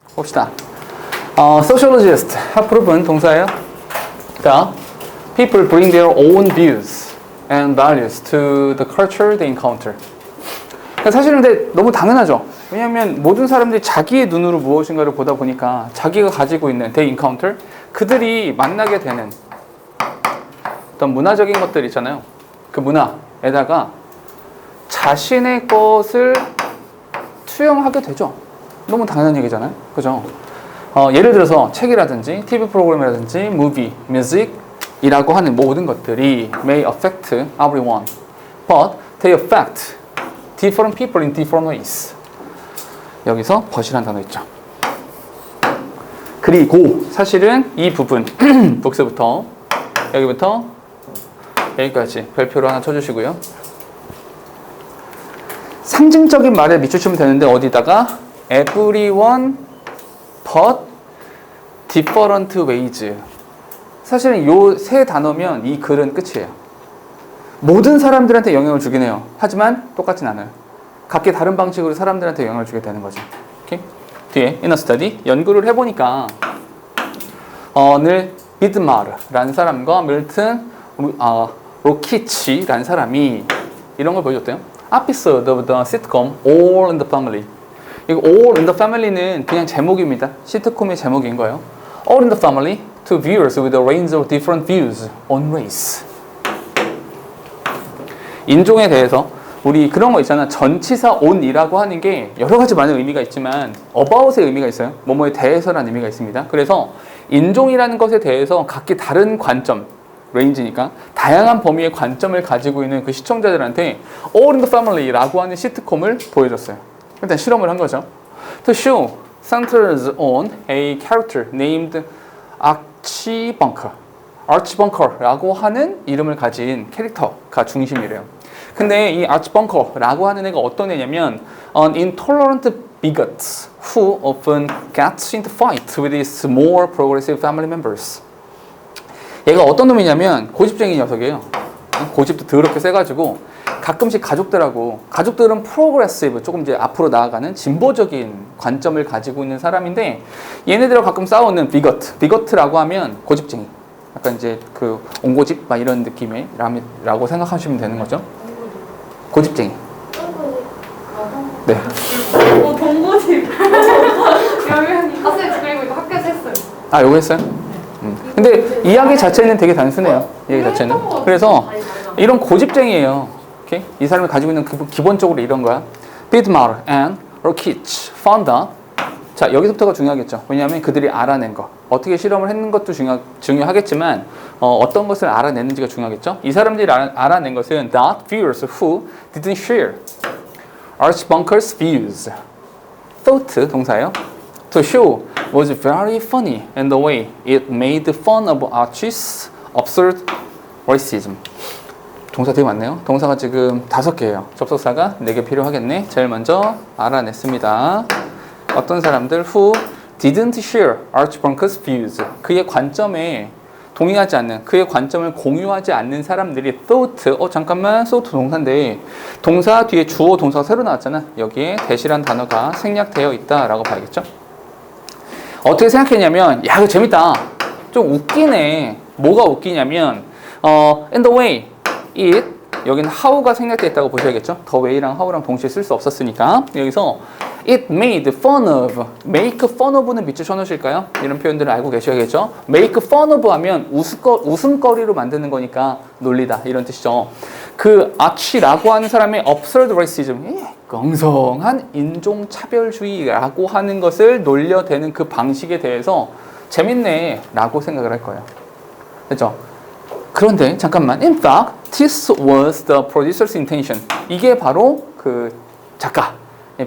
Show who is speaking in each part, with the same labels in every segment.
Speaker 1: 봅시다. Sociologist, have-proven 동사예요. 자, people bring their own views and values to the culture they encounter. 사실은 근데 너무 당연하죠. 왜냐하면 모든 사람들이 자기의 눈으로 무엇인가를 보다 보니까 자기가 가지고 있는 they encounter, 그들이 만나게 되는 어떤 문화적인 것들 있잖아요. 그 문화에다가 자신의 것을 투영하게 되죠. 너무 당연한 얘기잖아요. 그죠? 예를 들어서 책이라든지 TV 프로그램이라든지 movie, music이라고 하는 모든 것들이 may affect everyone, but they affect different people in different ways. 여기서 but이라는 단어 있죠. 그리고 사실은 이 부분 복수부터 여기부터 여기까지 별표로 하나 쳐주시고요. 상징적인 말에 밑줄치면 되는데 어디다가 everyone but different ways. 사실은 요 세 단어면 이 글은 끝이에요. 모든 사람들한테 영향을 주긴 해요. 하지만 똑같진 않아요. 각기 다른 방식으로 사람들한테 영향을 주게 되는 거죠. 오케이? 뒤에 in a study 연구를 해보니까 어느 비드마르라는 사람과 밀튼 로키치라는 사람이 이런 걸 보여줬대요. Episode of the sitcom All in the Family. 이거 All in the Family는 그냥 제목입니다. 시트콤의 제목인 거예요. All in the Family to viewers with a range of different views on race. 인종에 대해서 우리 그런 거 있잖아. 전치사 on이라고 하는 게 여러 가지 많은 의미가 있지만 about의 의미가 있어요. 뭐뭐에 대해서라는 의미가 있습니다. 그래서 인종이라는 것에 대해서 각기 다른 관점, 레인지니까 다양한 범위의 관점을 가지고 있는 그 시청자들한테 All in the Family라고 하는 시트콤을 보여줬어요. 일단 실험을 한 거죠. The show centers on a character named Archie Bunker. Archie Bunker라고 하는 이름을 가진 캐릭터가 중심이래요. 근데 이 Archie Bunker라고 하는 애가 어떤 애냐면 an intolerant bigot who often gets into fight with his more progressive family members. 얘가 어떤 놈이냐면 고집쟁이 녀석이에요. 고집도 더럽게 세가지고 가끔씩 가족들은 프로그레시브, 조금 이제 앞으로 나아가는 진보적인 관점을 가지고 있는 사람인데 얘네들하고 가끔 싸우는 비거트라고 하면 고집쟁이. 약간 이제 그 옹고집 막 이런 느낌의 라고 생각하시면 되는 거죠. 고집쟁이. 네.
Speaker 2: 동고집. 선생님 그리고 이거 학교에서 했어요.
Speaker 1: 아, 요거 했어요? 근데 이야기 자체는 되게 단순해요. 이야기 자체는. 그래서 이런 고집쟁이에요. 오케이? 이 사람이 가지고 있는 기본적으로 이런 거야. Bidmar and Rokic found out. 자, 여기서부터가 중요하겠죠. 왜냐하면 그들이 알아낸 거. 어떻게 실험을 했는 것도 중요하겠지만 어떤 것을 알아냈는지가 중요하겠죠. 이 사람들이 알아낸 것은 that viewers who didn't share Archie Bunker's views. thought 동사예요. The show was very funny in the way it made fun of Archie's absurd racism. 동사 되게 많네요. 동사가 지금 5개예요. 접속사가 4개 필요하겠네. 제일 먼저 알아냈습니다. 어떤 사람들 who didn't share Archie Bunker's views. 그의 관점에 동의하지 않는, 그의 관점을 공유하지 않는 사람들이 thought, 잠깐만, thought 동사인데 동사 뒤에 주어 동사가 새로 나왔잖아. 여기에 that이란 단어가 생략되어 있다라고 봐야겠죠. 어떻게 생각했냐면, 야, 이거 재밌다. 좀 웃기네. 뭐가 웃기냐면, in the way it, 여기는 how가 생략되어 있다고 보셔야겠죠. the way랑 how랑 동시에 쓸 수 없었으니까. 여기서 it made fun of, make fun of는 밑줄 쳐놓으실까요? 이런 표현들을 알고 계셔야겠죠. make fun of 하면 웃음거리로 만드는 거니까 놀리다 이런 뜻이죠. 그 아치라고 하는 사람의 absurd racism, 엉성한 인종차별주의라고 하는 것을 놀려대는 그 방식에 대해서 재밌네 라고 생각을 할 거예요. 그렇죠? 그런데 잠깐만, in fact, this was the producer's intention. 이게 바로 그 작가,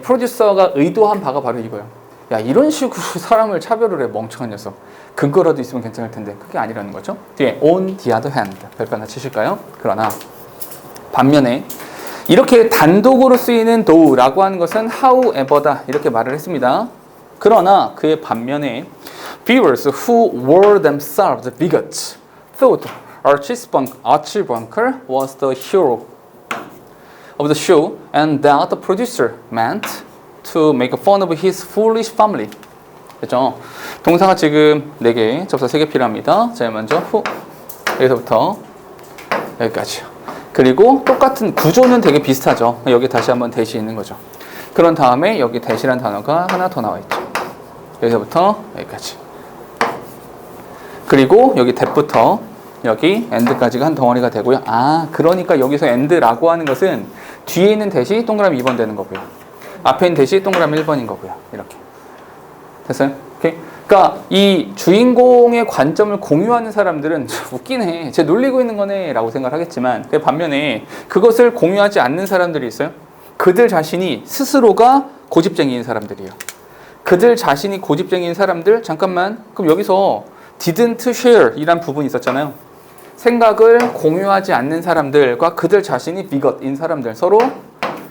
Speaker 1: 프로듀서가 의도한 바가 바로 이거예요. 야, 이런 식으로 사람을 차별을 해, 멍청한 녀석. 근거라도 있으면 괜찮을 텐데 그게 아니라는 거죠. 뒤에 on the other hand, 별표 하나 치실까요? 그러나 반면에 이렇게 단독으로 쓰이는 though라고 하는 것은 however다 이렇게 말을 했습니다. 그러나 그의 반면에 viewers who were themselves bigots thought Archie Bunker was the hero of the show and that the producer meant to make fun of his foolish family. 됐죠? 동사가 지금 4개, 접사 3개 필요합니다. 자, 먼저 who, 여기서부터 여기까지요. 그리고 똑같은 구조는 되게 비슷하죠. 여기 다시 한번 대시 있는 거죠. 그런 다음에 여기 대시란 단어가 하나 더 나와 있죠. 여기서부터 여기까지. 그리고 여기 that부터 여기 and까지가 한 덩어리가 되고요. 아, 그러니까 여기서 and라고 하는 것은 뒤에 있는 대시 동그라미 2번 되는 거고요. 앞에 있는 대시 동그라미 1번인 거고요. 이렇게. 됐어요? 오케이? 그러니까 이 주인공의 관점을 공유하는 사람들은 웃기네. 쟤 놀리고 있는 거네 라고 생각을 하겠지만 반면에 그것을 공유하지 않는 사람들이 있어요. 그들 자신이 스스로가 고집쟁이인 사람들이에요. 그들 자신이 고집쟁이인 사람들, 잠깐만, 그럼 여기서 didn't share 이란 부분이 있었잖아요. 생각을 공유하지 않는 사람들과 그들 자신이 bigot인 사람들, 서로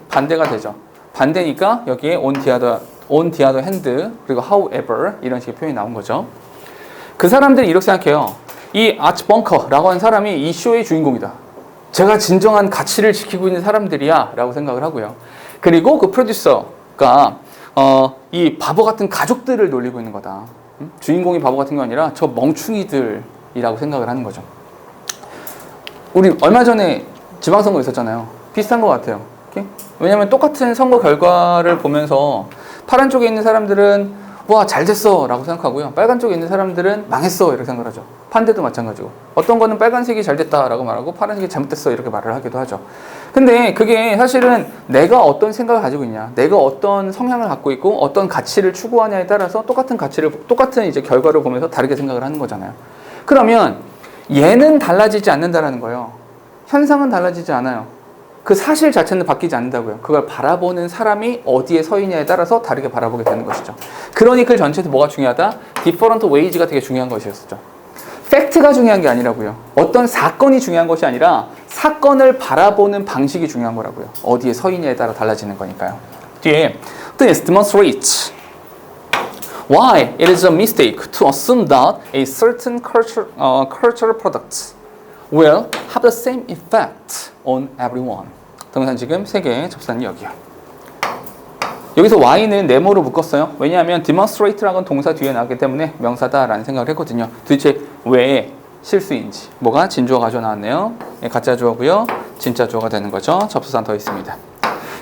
Speaker 1: 반대가 되죠. 반대니까 여기에 on the other hand 그리고 however 이런 식의 표현이 나온 거죠. 그 사람들이 이렇게 생각해요. 이 아치 벙커라고 하는 사람이 이 쇼의 주인공이다. 제가 진정한 가치를 지키고 있는 사람들이야 라고 생각을 하고요. 그리고 그 프로듀서가 이 바보 같은 가족들을 놀리고 있는 거다. 주인공이 바보 같은 게 아니라 저 멍충이들이라고 생각을 하는 거죠. 우리 얼마 전에 지방선거 있었잖아요. 비슷한 것 같아요. 오케이? 왜냐하면 똑같은 선거 결과를 보면서 파란 쪽에 있는 사람들은 와, 잘 됐어 라고 생각하고요. 빨간 쪽에 있는 사람들은 망했어 이렇게 생각을 하죠. 판대도 마찬가지고. 어떤 거는 빨간색이 잘 됐다 라고 말하고 파란색이 잘못됐어 이렇게 말을 하기도 하죠. 근데 그게 사실은 내가 어떤 생각을 가지고 있냐, 내가 어떤 성향을 갖고 있고 어떤 가치를 추구하냐에 따라서 똑같은 이제 결과를 보면서 다르게 생각을 하는 거잖아요. 그러면 얘는 달라지지 않는다라는 거예요. 현상은 달라지지 않아요. 그 사실 자체는 바뀌지 않는다고요. 그걸 바라보는 사람이 어디에 서 있냐에 따라서 다르게 바라보게 되는 것이죠. 그러니 그 전체에서 뭐가 중요하다? different ways가 되게 중요한 것이었죠. 팩트가 중요한 게 아니라고요. 어떤 사건이 중요한 것이 아니라 사건을 바라보는 방식이 중요한 거라고요. 어디에 서 있냐에 따라 달라지는 거니까요. 뒤에 This demonstrates why it is a mistake to assume that a certain cultural products will have the same effect on everyone. 동산 지금 3개, 접사는 여기요. 여기서 Y는 네모로 묶었어요. 왜냐하면 demonstrate라는 건 동사 뒤에 나오기 때문에 명사다라는 생각을 했거든요. 도대체 왜 실수인지. 뭐가 진주어 가져 나왔네요. 가짜 주어고요. 진짜 주어가 되는 거죠. 접수사 더 있습니다.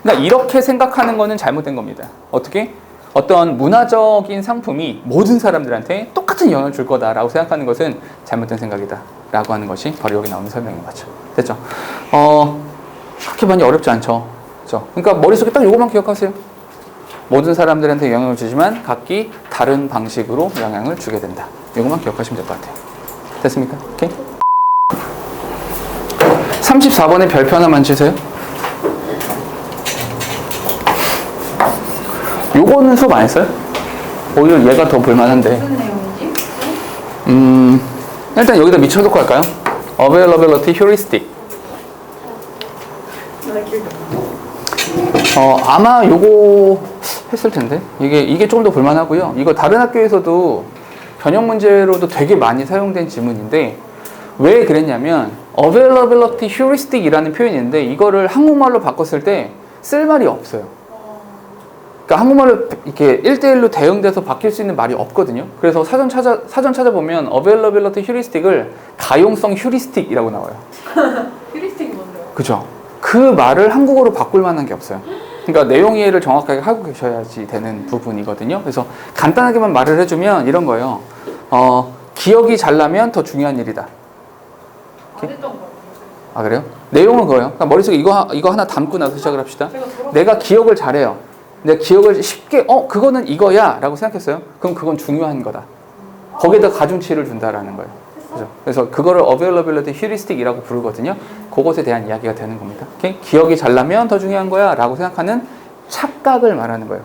Speaker 1: 그러니까 이렇게 생각하는 거는 잘못된 겁니다. 어떻게? 어떤 문화적인 상품이 모든 사람들한테 똑같은 영향을 줄 거다라고 생각하는 것은 잘못된 생각이다 라고 하는 것이 바로 여기 나오는 설명인 거죠. 됐죠? 그렇게 많이 어렵지 않죠. 그렇죠? 그러니까 머릿속에 딱 요것만 기억하세요. 모든 사람들한테 영향을 주지만 각기 다른 방식으로 영향을 주게 된다. 이것만 기억하시면 될 것 같아요. 됐습니까? 오케이? 34번에 별표 하나만 주세요. 요거는 수업 안 했어요? 오히려 얘가 더 볼만한데.
Speaker 2: 무슨 내용이지?
Speaker 1: 일단 여기다 미쳐놓고 할까요? Availability heuristic. 아마 요거 했을 텐데. 이게 조금 더 볼만하고요. 이거 다른 학교에서도 변형 문제로도 되게 많이 사용된 지문인데, 왜 그랬냐면, Availability heuristic이라는 표현이 있는데, 이거를 한국말로 바꿨을 때 쓸 말이 없어요. 그러니까 한국말로 이렇게 1대1로 대응돼서 바뀔 수 있는 말이 없거든요. 그래서 사전 찾아보면 availability heuristic을 가용성 휴리스틱이라고 나와요.
Speaker 2: 휴리스틱이 뭔데요?
Speaker 1: 그죠? 그 말을 한국어로 바꿀 만한 게 없어요. 그러니까 내용 이해를 정확하게 하고 계셔야지 되는 부분이거든요. 그래서 간단하게만 말을 해주면 이런 거예요. 기억이 잘 나면 더 중요한 일이다.
Speaker 2: 안 했던 거 같아요.
Speaker 1: 아, 그래요? 내용은 그거예요. 그러니까 머릿속에 이거 하나 담고 나서 시작을 합시다. 내가 기억을 잘해요. 내가 기억을 쉽게 그거는 이거야 라고 생각했어요. 그럼 그건 중요한 거다. 거기에다 가중치를 준다라는 거예요. 그죠? 그래서 그거를 availability heuristic이라고 부르거든요. 그것에 대한 이야기가 되는 겁니다. 오케이? 기억이 잘 나면 더 중요한 거야 라고 생각하는 착각을 말하는 거예요.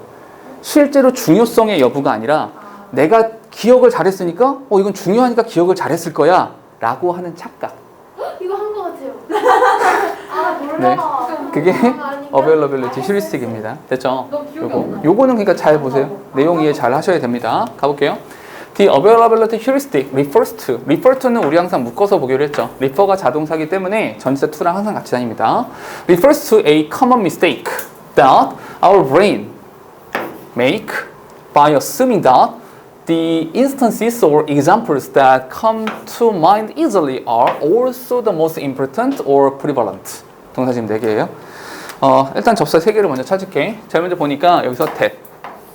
Speaker 1: 실제로 중요성의 여부가 아니라 내가 기억을 잘했으니까 이건 중요하니까 기억을 잘했을 거야 라고 하는 착각.
Speaker 3: 이거 한 거 같아요. 아,
Speaker 1: 네.
Speaker 3: 몰라.
Speaker 1: 그게
Speaker 3: 아닌가?
Speaker 1: availability heuristic입니다. 됐죠?
Speaker 2: 너 기억이 안 나.
Speaker 1: 요거는 그러니까 잘 보세요. 내용 이해 잘 하셔야 됩니다. 가볼게요. The availability heuristic refers to. refer to는 우리 항상 묶어서 보기로 했죠. refer가 자동사기 때문에 전치사 to랑 항상 같이 다닙니다. refers to a common mistake that our brain make by assuming that The instances or examples that come to mind easily are also the most important or prevalent. 동사 지금 4개예요. 일단 접사 3개를 먼저 찾을게. 제일 먼저 보니까 여기서 that.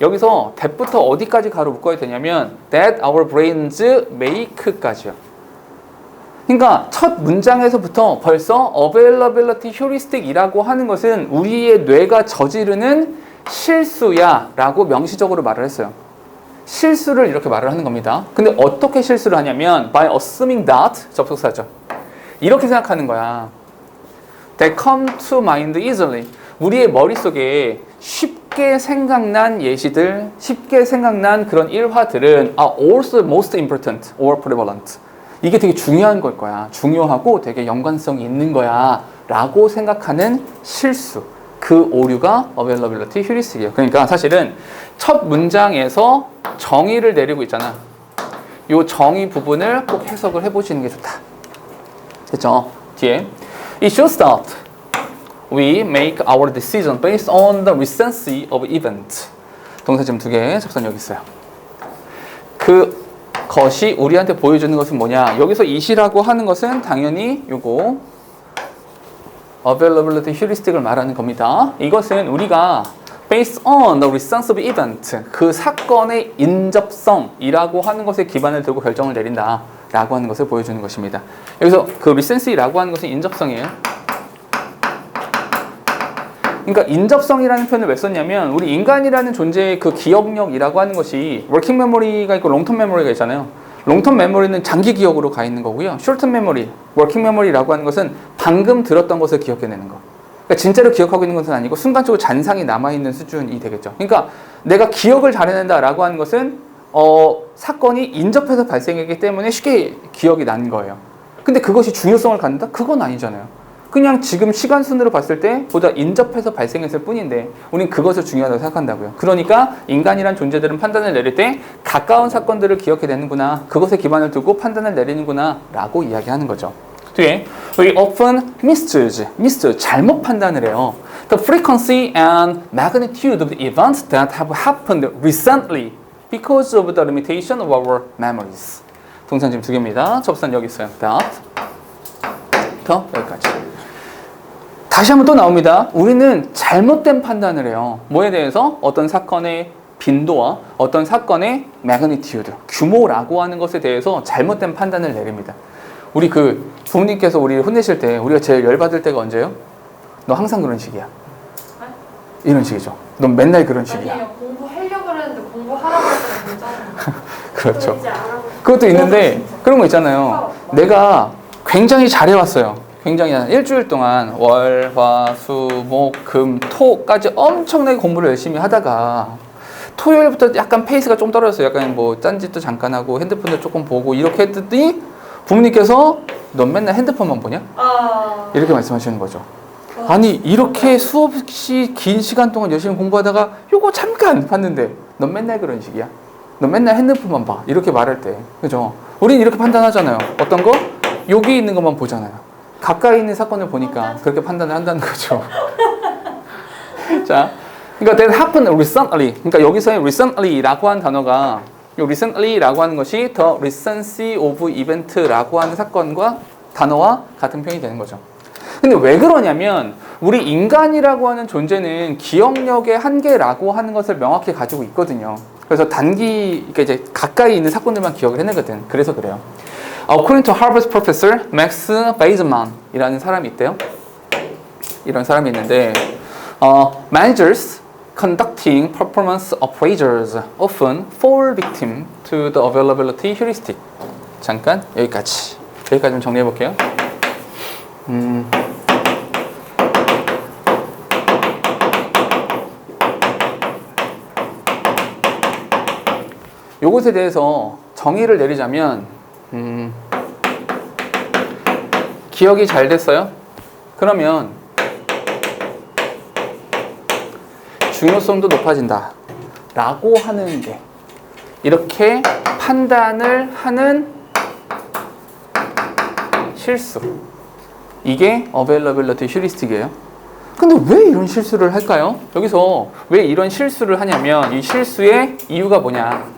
Speaker 1: 여기서 that부터 어디까지 가로 묶어야 되냐면 that our brains make까지요. 그러니까 첫 문장에서부터 벌써 availability heuristic이라고 하는 것은 우리의 뇌가 저지르는 실수야 라고 명시적으로 말을 했어요. 실수를 이렇게 말을 하는 겁니다. 근데 어떻게 실수를 하냐면 by assuming that 접속사죠. 이렇게 생각하는 거야. That come to mind easily. 우리의 머릿속에 쉽게 생각난 예시들, 쉽게 생각난 그런 일화들은 are also most important or prevalent. 이게 되게 중요한 걸 거야. 중요하고 되게 연관성이 있는 거야 라고 생각하는 실수. 그 오류가 availability heuristic이에요. 그러니까 사실은 첫 문장에서 정의를 내리고 있잖아. 이 정의 부분을 꼭 해석을 해보시는 게 좋다. 됐죠? 뒤에 It shows that we make our decision based on the recency of event. 동사 지금 2개 접선 여기 있어요. 그것이 우리한테 보여주는 것은 뭐냐? 여기서 it이라고 하는 것은 당연히 요거 availability heuristic을 말하는 겁니다. 이것은 우리가 based on the recence of event, 그 사건의 인접성이라고 하는 것에 기반을 두고 결정을 내린다 라고 하는 것을 보여주는 것입니다. 여기서 그 recency라고 하는 것은 인접성이에요. 그러니까 인접성이라는 표현을 왜 썼냐면 우리 인간이라는 존재의 그 기억력이라고 하는 것이 워킹 메모리가 있고 롱텀 메모리가 있잖아요. 롱텀 메모리는 장기 기억으로 가 있는 거고요. 숏텀 메모리, 워킹 메모리라고 하는 것은 방금 들었던 것을 기억해내는 거. 그러니까 진짜로 기억하고 있는 것은 아니고 순간적으로 잔상이 남아있는 수준이 되겠죠. 그러니까 내가 기억을 잘해낸다라고 하는 것은 사건이 인접해서 발생했기 때문에 쉽게 기억이 난 거예요. 근데 그것이 중요성을 갖는다? 그건 아니잖아요. 그냥 지금 시간 순으로 봤을 때 보다 인접해서 발생했을 뿐인데 우린 그것을 중요하다고 생각한다고요. 그러니까 인간이란 존재들은 판단을 내릴 때 가까운 사건들을 기억해내는구나, 그것에 기반을 두고 판단을 내리는구나 라고 이야기하는 거죠. 뒤에 We often misjudge, 잘못 판단을 해요. The frequency and magnitude of the events that have happened recently because of the limitation of our memories. 동사 지금 2개입니다. 접선 여기 있어요. that 여기까지. 다시 한번 또 나옵니다. 우리는 잘못된 판단을 해요. 뭐에 대해서? 어떤 사건의 빈도와 어떤 사건의 magnitude, 규모라고 하는 것에 대해서 잘못된 판단을 내립니다. 우리 부모님께서 우리를 혼내실 때 우리가 제일 열받을 때가 언제예요? 너 항상 그런 식이야. 이런 식이죠. 넌 맨날 그런 식이야.
Speaker 2: 아니에요. 공부하려고 했는데 공부하라고 했더니 괜찮아요.
Speaker 1: 그렇죠. 그것도 있는데 그런 거 있잖아요. 내가 굉장히 잘해왔어요. 굉장히 한 일주일 동안 월, 화, 수, 목, 금, 토까지 엄청나게 공부를 열심히 하다가 토요일부터 약간 페이스가 좀 떨어졌어요. 약간 뭐 딴짓도 잠깐 하고 핸드폰도 조금 보고 이렇게 했더니 부모님께서 넌 맨날 핸드폰만 보냐? 이렇게 말씀하시는 거죠. 아니 이렇게 수없이 긴 시간 동안 열심히 공부하다가 요거 잠깐 봤는데 넌 맨날 그런 식이야? 넌 맨날 핸드폰만 봐. 이렇게 말할 때 그죠? 우린 이렇게 판단하잖아요. 어떤 거? 여기 있는 것만 보잖아요. 가까이 있는 사건을 보니까 그렇게 판단을 한다는 거죠. 자, 그러니까 that happened recently. 그러니까 여기서의 recently라고 하는 단어가 이 recently라고 하는 것이 the recency of event라고 하는 사건과 단어와 같은 표현이 되는 거죠. 근데 왜 그러냐면 우리 인간이라고 하는 존재는 기억력의 한계라고 하는 것을 명확히 가지고 있거든요. 그래서 그러니까 이제 가까이 있는 사건들만 기억을 해내거든. 그래서 그래요. According to Harvard professor Max Weizmann이라는 사람이 있대요. 이런 사람이 있는데 managers conducting performance appraisals often fall victim to the availability heuristic. 잠깐 여기까지 좀 정리해 볼게요. 요것에 대해서 정의를 내리자면 기억이 잘 됐어요? 그러면 중요성도 높아진다 라고 하는 게 이렇게 판단을 하는 실수, 이게 availability heuristic이에요. 근데 왜 이런 실수를 할까요? 여기서 왜 이런 실수를 하냐면 이 실수의 이유가 뭐냐?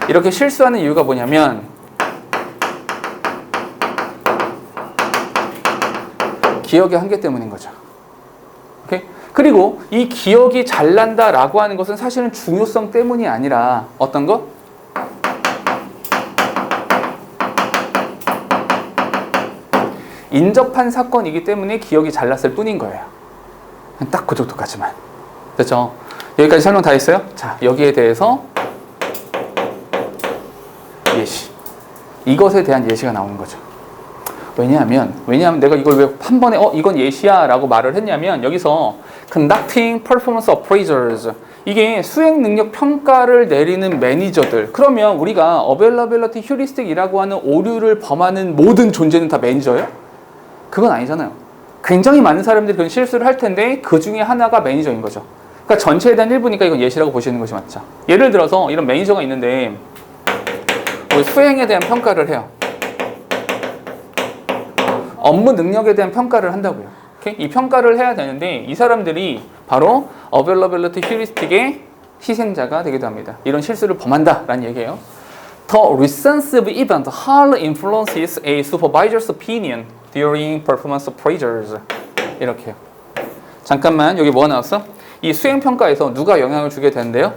Speaker 1: 이렇게 실수하는 이유가 뭐냐면 기억의 한계 때문인 거죠. 오케이? 그리고 이 기억이 잘 난다라고 하는 것은 사실은 중요성 때문이 아니라 어떤 거? 인접한 사건이기 때문에 기억이 잘 났을 뿐인 거예요. 딱 그 정도까지만. 됐죠? 여기까지 설명 다 했어요? 자, 여기에 대해서 예시. 이것에 대한 예시가 나오는 거죠. 왜냐하면 내가 이걸 왜 한 번에 이건 예시야 라고 말을 했냐면 여기서 conducting performance appraisals 이게 수행 능력 평가를 내리는 매니저들 그러면 우리가 availability heuristic이라고 하는 오류를 범하는 모든 존재는 다 매니저예요? 그건 아니잖아요. 굉장히 많은 사람들이 그런 실수를 할 텐데 그 중에 하나가 매니저인 거죠. 그러니까 전체에 대한 일부니까 이건 예시라고 보시는 것이 맞죠. 예를 들어서 이런 매니저가 있는데 우리 수행에 대한 평가를 해요. 업무 능력에 대한 평가를 한다고요. 오케이? 이 평가를 해야 되는데 이 사람들이 바로 availability heuristic의 희생자가 되기도 합니다. 이런 실수를 범한다라는 얘기예요. The recensive event hardly influences a supervisor's opinion during performance appraisals. 이렇게요. 잠깐만 여기 뭐가 나왔어? 이 수행 평가에서 누가 영향을 주게 되는데요?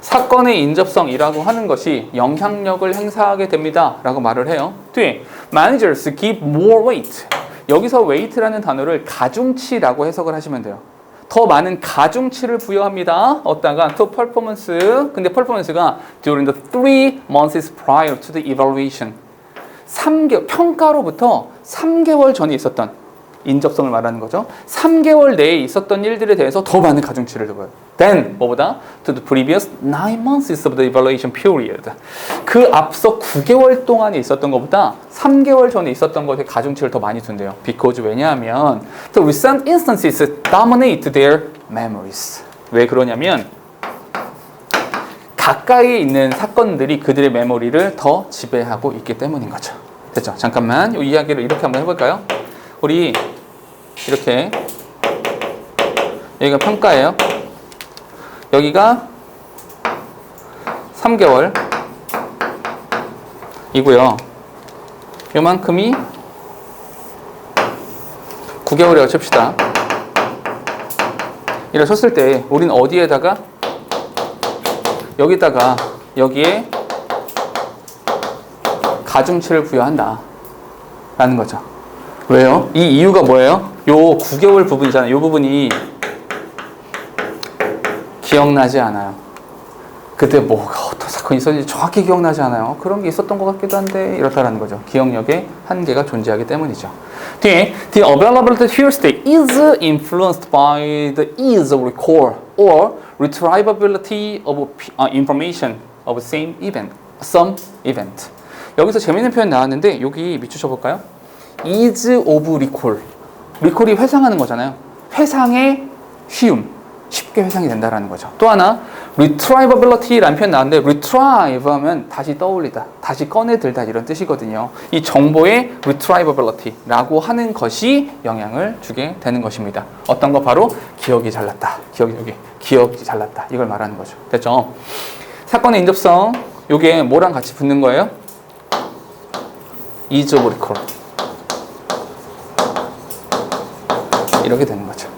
Speaker 1: 사건의 인접성이라고 하는 것이 영향력을 행사하게 됩니다 라고 말을 해요. 뒤에 managers give more weight 여기서 weight라는 단어를 가중치라고 해석을 하시면 돼요. 더 많은 가중치를 부여합니다. 어디다가 to performance 근데 performance가 during the 3 months prior to the evaluation 3개월, 평가로부터 3개월 전에 있었던 인접성을 말하는 거죠. 3개월 내에 있었던 일들에 대해서 더 많은 가중치를 둬요. Then 뭐보다 to the previous 9 months of the evaluation period. 그 앞서 9개월 동안에 있었던 것보다 3개월 전에 있었던 것에 가중치를 더 많이 둔대요. Because 왜냐하면 the recent instances dominate their memories. 왜 그러냐면 가까이에 있는 사건들이 그들의 메모리를 더 지배하고 있기 때문인 거죠. 됐죠? 잠깐만 이 이야기를 이렇게 한번 해볼까요? 우리 이렇게 여기가 평가예요. 여기가 3개월 이고요. 요만큼이 9개월이라고 칩시다. 이렇게 쳤을 때 우린 어디에다가 여기다가 여기에 가중치를 부여한다 라는 거죠. 왜요? 이 이유가 뭐예요? 요 9개월 부분이잖아요. 요 부분이 기억나지 않아요. 그때 뭐가 어떤 사건이 있었는지 정확히 기억나지 않아요. 그런 게 있었던 것 같기도 한데 이렇다라는 거죠. 기억력에 한계가 존재하기 때문이죠. 뒤에 the availability heuristic is influenced by the ease of recall or retrievability of information of same event, some event. 여기서 재밌는 표현 나왔는데 여기 밑줄 쳐볼까요? ease of recall. recall이 회상하는 거잖아요. 회상의 쉬움. 쉽게 회상이 된다라는 거죠. 또 하나 retrievability라는 표현 나왔는데 retrieve 하면 다시 떠올리다, 다시 꺼내들다 이런 뜻이거든요. 이 정보의 retrievability라고 하는 것이 영향을 주게 되는 것입니다. 어떤 거? 바로 기억이 잘났다. 기억이 잘났다. 이걸 말하는 거죠. 됐죠? 사건의 인접성 요게 뭐랑 같이 붙는 거예요? ease of recall. 이렇게 되는 거죠.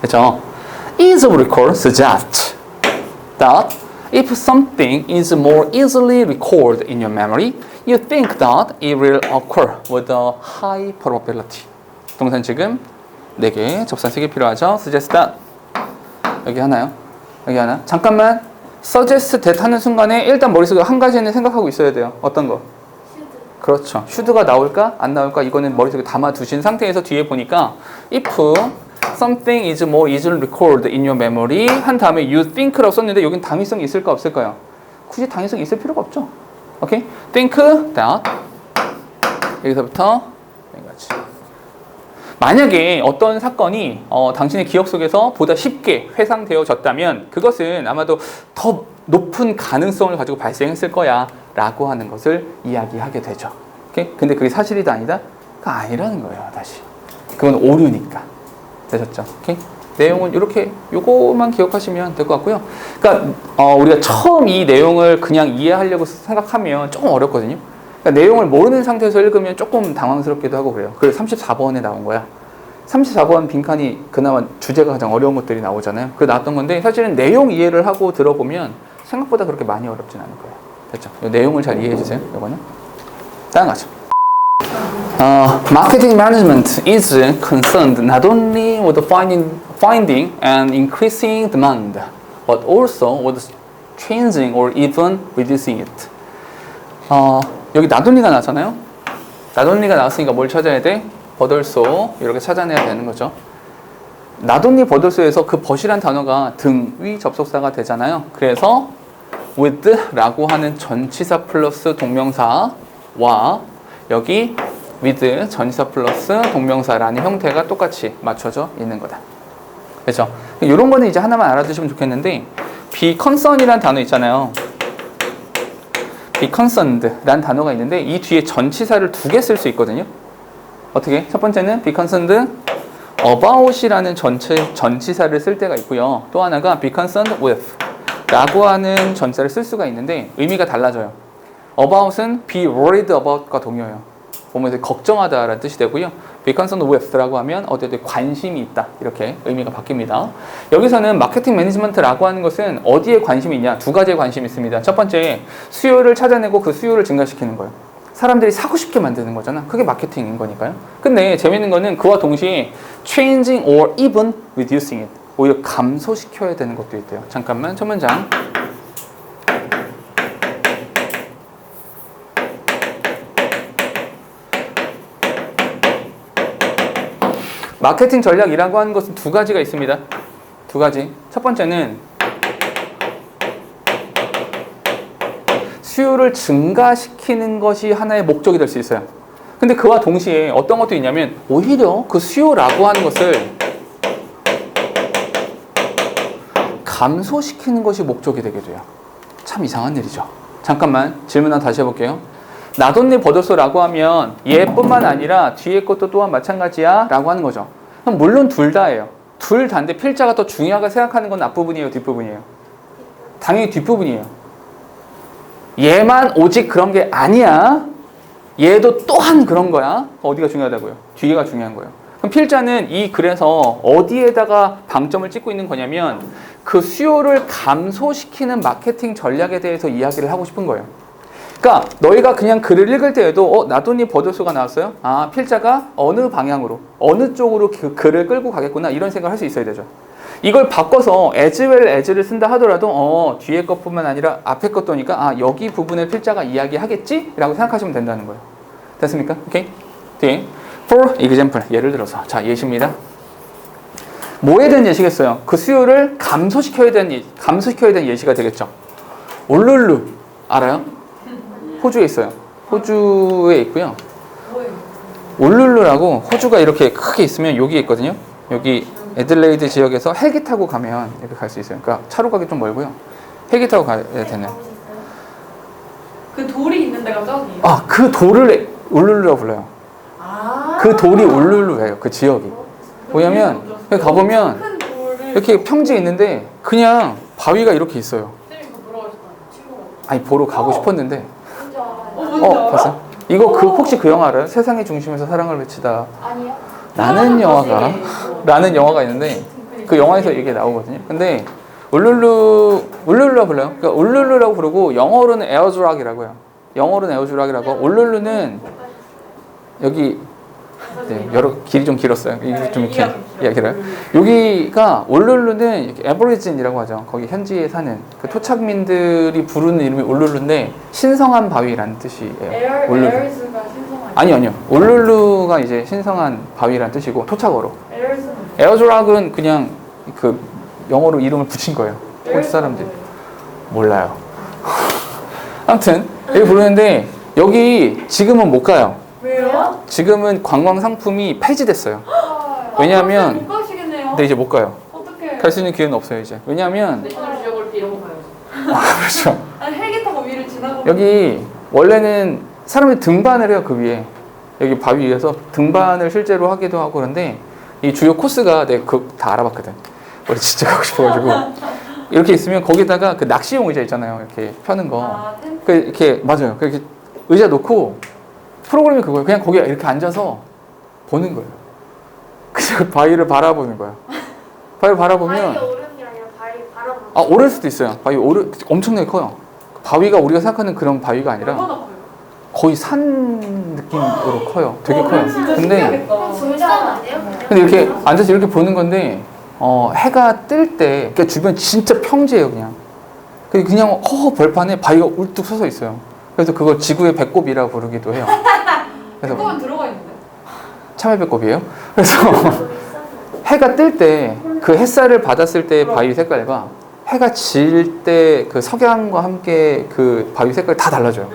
Speaker 1: 됐죠? Ease of recall suggests that if something is more easily recalled in your memory, you think that it will occur with a high probability. 동산 지금 4개, 접산 3개 필요하죠. Suggest that. 여기 하나요? 여기 하나. 잠깐만. Suggest that 하는 순간에 일단 머릿속에 한 가지는 생각하고 있어야 돼요. 어떤 거? 그렇죠. should가 나올까? 안 나올까? 이거는 머릿속에 담아두신 상태에서 뒤에 보니까 if something is more easily recalled in your memory 한 다음에 you think라고 썼는데 여긴 당위성이 있을까 없을까요? 굳이 당위성이 있을 필요가 없죠. 오케이? think that 여기서부터 여기까지. 만약에 어떤 사건이 당신의 기억 속에서 보다 쉽게 회상되어졌다면 그것은 아마도 더 높은 가능성을 가지고 발생했을 거야 라고 하는 것을 이야기하게 되죠. 오케이? 근데 그게 사실이다 아니다? 그거 아니라는 거예요. 다시 그건 오류니까. 되셨죠? 오케이? 내용은 이렇게 요거만 기억하시면 될 것 같고요. 그러니까 우리가 처음 이 내용을 그냥 이해하려고 생각하면 조금 어렵거든요. 그러니까 내용을 모르는 상태에서 읽으면 조금 당황스럽기도 하고 그래요. 그래서 34번에 나온 거야. 34번 빈칸이 그나마 주제가 가장 어려운 것들이 나오잖아요. 그 나왔던 건데 사실은 내용 이해를 하고 들어보면 생각보다 그렇게 많이 어렵진 않을 거예요. 됐죠? 이 내용을 잘 이해해 주세요. 이거는 다음 가죠. Marketing management is concerned not only with finding and increasing demand, but also with changing or even reducing it. 여기 나돈니가 나잖아요. 나돈니가 나왔으니까 뭘 찾아야 돼? 버들소 이렇게 찾아내야 되는 거죠. 나돈니 버들소에서 그 벗이란 단어가 등, 위 접속사가 되잖아요. 그래서 with라고 하는 전치사 플러스 동명사와 여기 with 전치사 플러스 동명사라는 형태가 똑같이 맞춰져 있는 거다. 그렇죠? 이런 거는 이제 하나만 알아두시면 좋겠는데 be concern이라는 단어 있잖아요. be concerned라는 단어가 있는데 이 뒤에 전치사를 두 개 쓸 수 있거든요. 어떻게? 첫 번째는 be concerned about이라는 전치사를 쓸 때가 있고요. 또 하나가 be concerned with 라고 하는 전치사를 쓸 수가 있는데 의미가 달라져요. about은 be worried about과 동요예요. 보면 이제 걱정하다라는 뜻이 되고요. be concerned with라고 하면 어디에 관심이 있다 이렇게 의미가 바뀝니다. 여기서는 마케팅 매니지먼트라고 하는 것은 어디에 관심이 있냐? 두 가지의 관심이 있습니다. 첫 번째, 수요를 찾아내고 그 수요를 증가시키는 거예요. 사람들이 사고 싶게 만드는 거잖아. 그게 마케팅인 거니까요. 근데 재밌는 거는 그와 동시에 changing or even reducing it. 오히려 감소시켜야 되는 것도 있대요. 잠깐만, 첫 문장. 마케팅 전략이라고 하는 것은 두 가지가 있습니다. 두 가지. 첫 번째는 수요를 증가시키는 것이 하나의 목적이 될 수 있어요. 근데 그와 동시에 어떤 것도 있냐면 오히려 그 수요라고 하는 것을 감소시키는 것이 목적이 되게 돼요. 참 이상한 일이죠. 잠깐만 질문 하나 다시 해볼게요. 나돈니 버들소라고 하면 얘뿐만 아니라 뒤에 것도 또한 마찬가지야 라고 하는 거죠. 그럼 물론 둘 다예요. 둘 다인데 필자가 더 중요하게 생각하는 건 앞부분이에요, 뒷부분이에요? 당연히 뒷부분이에요. 얘만 오직 그런 게 아니야. 얘도 또한 그런 거야. 어디가 중요하다고요? 뒤가 중요한 거예요. 그럼 필자는 이 글에서 어디에다가 방점을 찍고 있는 거냐면 그 수요를 감소시키는 마케팅 전략에 대해서 이야기를 하고 싶은 거예요. 그러니까 너희가 그냥 글을 읽을 때에도 나돈니 버들소가 나왔어요? 아, 필자가 어느 방향으로 어느 쪽으로 그 글을 끌고 가겠구나 이런 생각을 할 수 있어야 되죠. 이걸 바꿔서 as well as를 쓴다 하더라도 뒤에 것뿐만 아니라 앞에 것도 오니까 여기 부분을 필자가 이야기하겠지? 라고 생각하시면 된다는 거예요. 됐습니까? 오케이? 뒤에 for example 예를 들어서 자 예시입니다. 뭐에 대한 예시겠어요? 그 수요를 감소시켜야 되는 예시가 되겠죠. 울룰루 알아요? 호주에 있어요. 호주에 있고요. 울룰루라고 호주가 이렇게 크게 있으면 여기에 있거든요. 여기 애들레이드 지역에서 헬기 타고 가면 이렇게 갈 수 있어요. 그러니까 차로 가기 좀 멀고요. 헬기 타고 가야 되는.
Speaker 2: 그 돌이 있는 데가 저기.
Speaker 1: 그 돌을 울룰루라고 불러요. 그 돌이 울룰루예요. 그 지역이. 뭐냐면 여기 가보면
Speaker 2: 큰 돌을
Speaker 1: 이렇게 평지에 있는데 그냥 바위가 이렇게 있어요.
Speaker 2: 쌤이 그거 보러 가셨다. 친구가.
Speaker 1: 아니 보러 가고 싶었는데.
Speaker 3: 뭔지 알아요.
Speaker 1: 봤어요? 이거 혹시 그 영화 알아요? 세상의 중심에서 사랑을 외치다.
Speaker 3: 아니요.
Speaker 1: 라는 영화가 있는데 그 영화에서 이게 나오거든요. 근데 울룰루라고 불러요. 그러니까 울룰루라고 부르고 영어로는 에어드락이라고요. 영어로는 에어드락이라고. 울룰루는 여기 여러 길이 좀 길었어요. 이게 좀 이렇게 이야기를. 여기가 울룰루는 이렇게 에버리진이라고 하죠. 거기 현지에 사는 그 토착민들이 부르는 이름이 울룰루인데 신성한 바위라는 뜻이에요. 울룰루.
Speaker 2: 에어리스가 신성한.
Speaker 1: 아니요. 울룰루가 이제 신성한 바위라는 뜻이고 토착어로.
Speaker 2: 에어리스는
Speaker 1: 에어드락은 그냥 그 영어로 이름을 붙인 거예요. 호주 사람들이. 몰라요. 아무튼 여기 부르는데 여기 지금은 못 가요.
Speaker 2: 왜요?
Speaker 1: 지금은 관광 상품이 폐지됐어요. 왜냐하면
Speaker 2: 못 가시겠네요.
Speaker 1: 근데 이제 못 가요.
Speaker 2: 어떻게?
Speaker 1: 갈 수 있는 기회는 없어요 이제. 왜냐하면
Speaker 2: 내셔널 지오그래피 이런 거 봐야죠.
Speaker 1: 그렇죠.
Speaker 2: 아니 헬기 타고 위를 지나고.
Speaker 1: 여기 원래는 사람들이 등반을 해요 그 위에. 여기 바위 위에서 등반을 실제로 하기도 하고 그런데 이 주요 코스가 내가 그거 다 알아봤거든. 우리 진짜 가고 싶어가지고 이렇게 있으면 거기다가 그 낚시용 의자 있잖아요. 이렇게 펴는 거.
Speaker 2: 아, 텐트.
Speaker 1: 그 이렇게 맞아요. 그렇게 의자 놓고 프로그램이 그거예요. 그냥 거기에 이렇게 앉아서 보는 거예요. 그냥 바위를 바라보는 거야. 바위를 바라보면
Speaker 3: 바위 오름이 아니라 바위 바라보는
Speaker 1: 아 오를 수도 있어요. 바위 오를 엄청나게 커요. 바위가 우리가 생각하는 그런 바위가 아니라
Speaker 2: 얼마나 커요?
Speaker 1: 거의 산 느낌으로 커요. 되게 커요.
Speaker 2: 진짜
Speaker 1: 근데
Speaker 2: 신기하겠다.
Speaker 3: 둘다 안 돼요?
Speaker 1: 근데 이렇게 앉아서 이렇게 보는 건데 해가 뜰 때 그러니까 주변 진짜 평지예요 그냥. 그냥 허허 벌판에 바위가 울뚝 서서 있어요. 그래서 그걸 지구의 배꼽이라고 부르기도 해요. 그래서
Speaker 2: 그거는 들어가 있는데?
Speaker 1: 참외 배꼽이에요. 그래서 해가 뜰 때 그 햇살을 받았을 때 바위 색깔과 해가 질 때 그 석양과 함께 그 바위 색깔이 다 달라져요.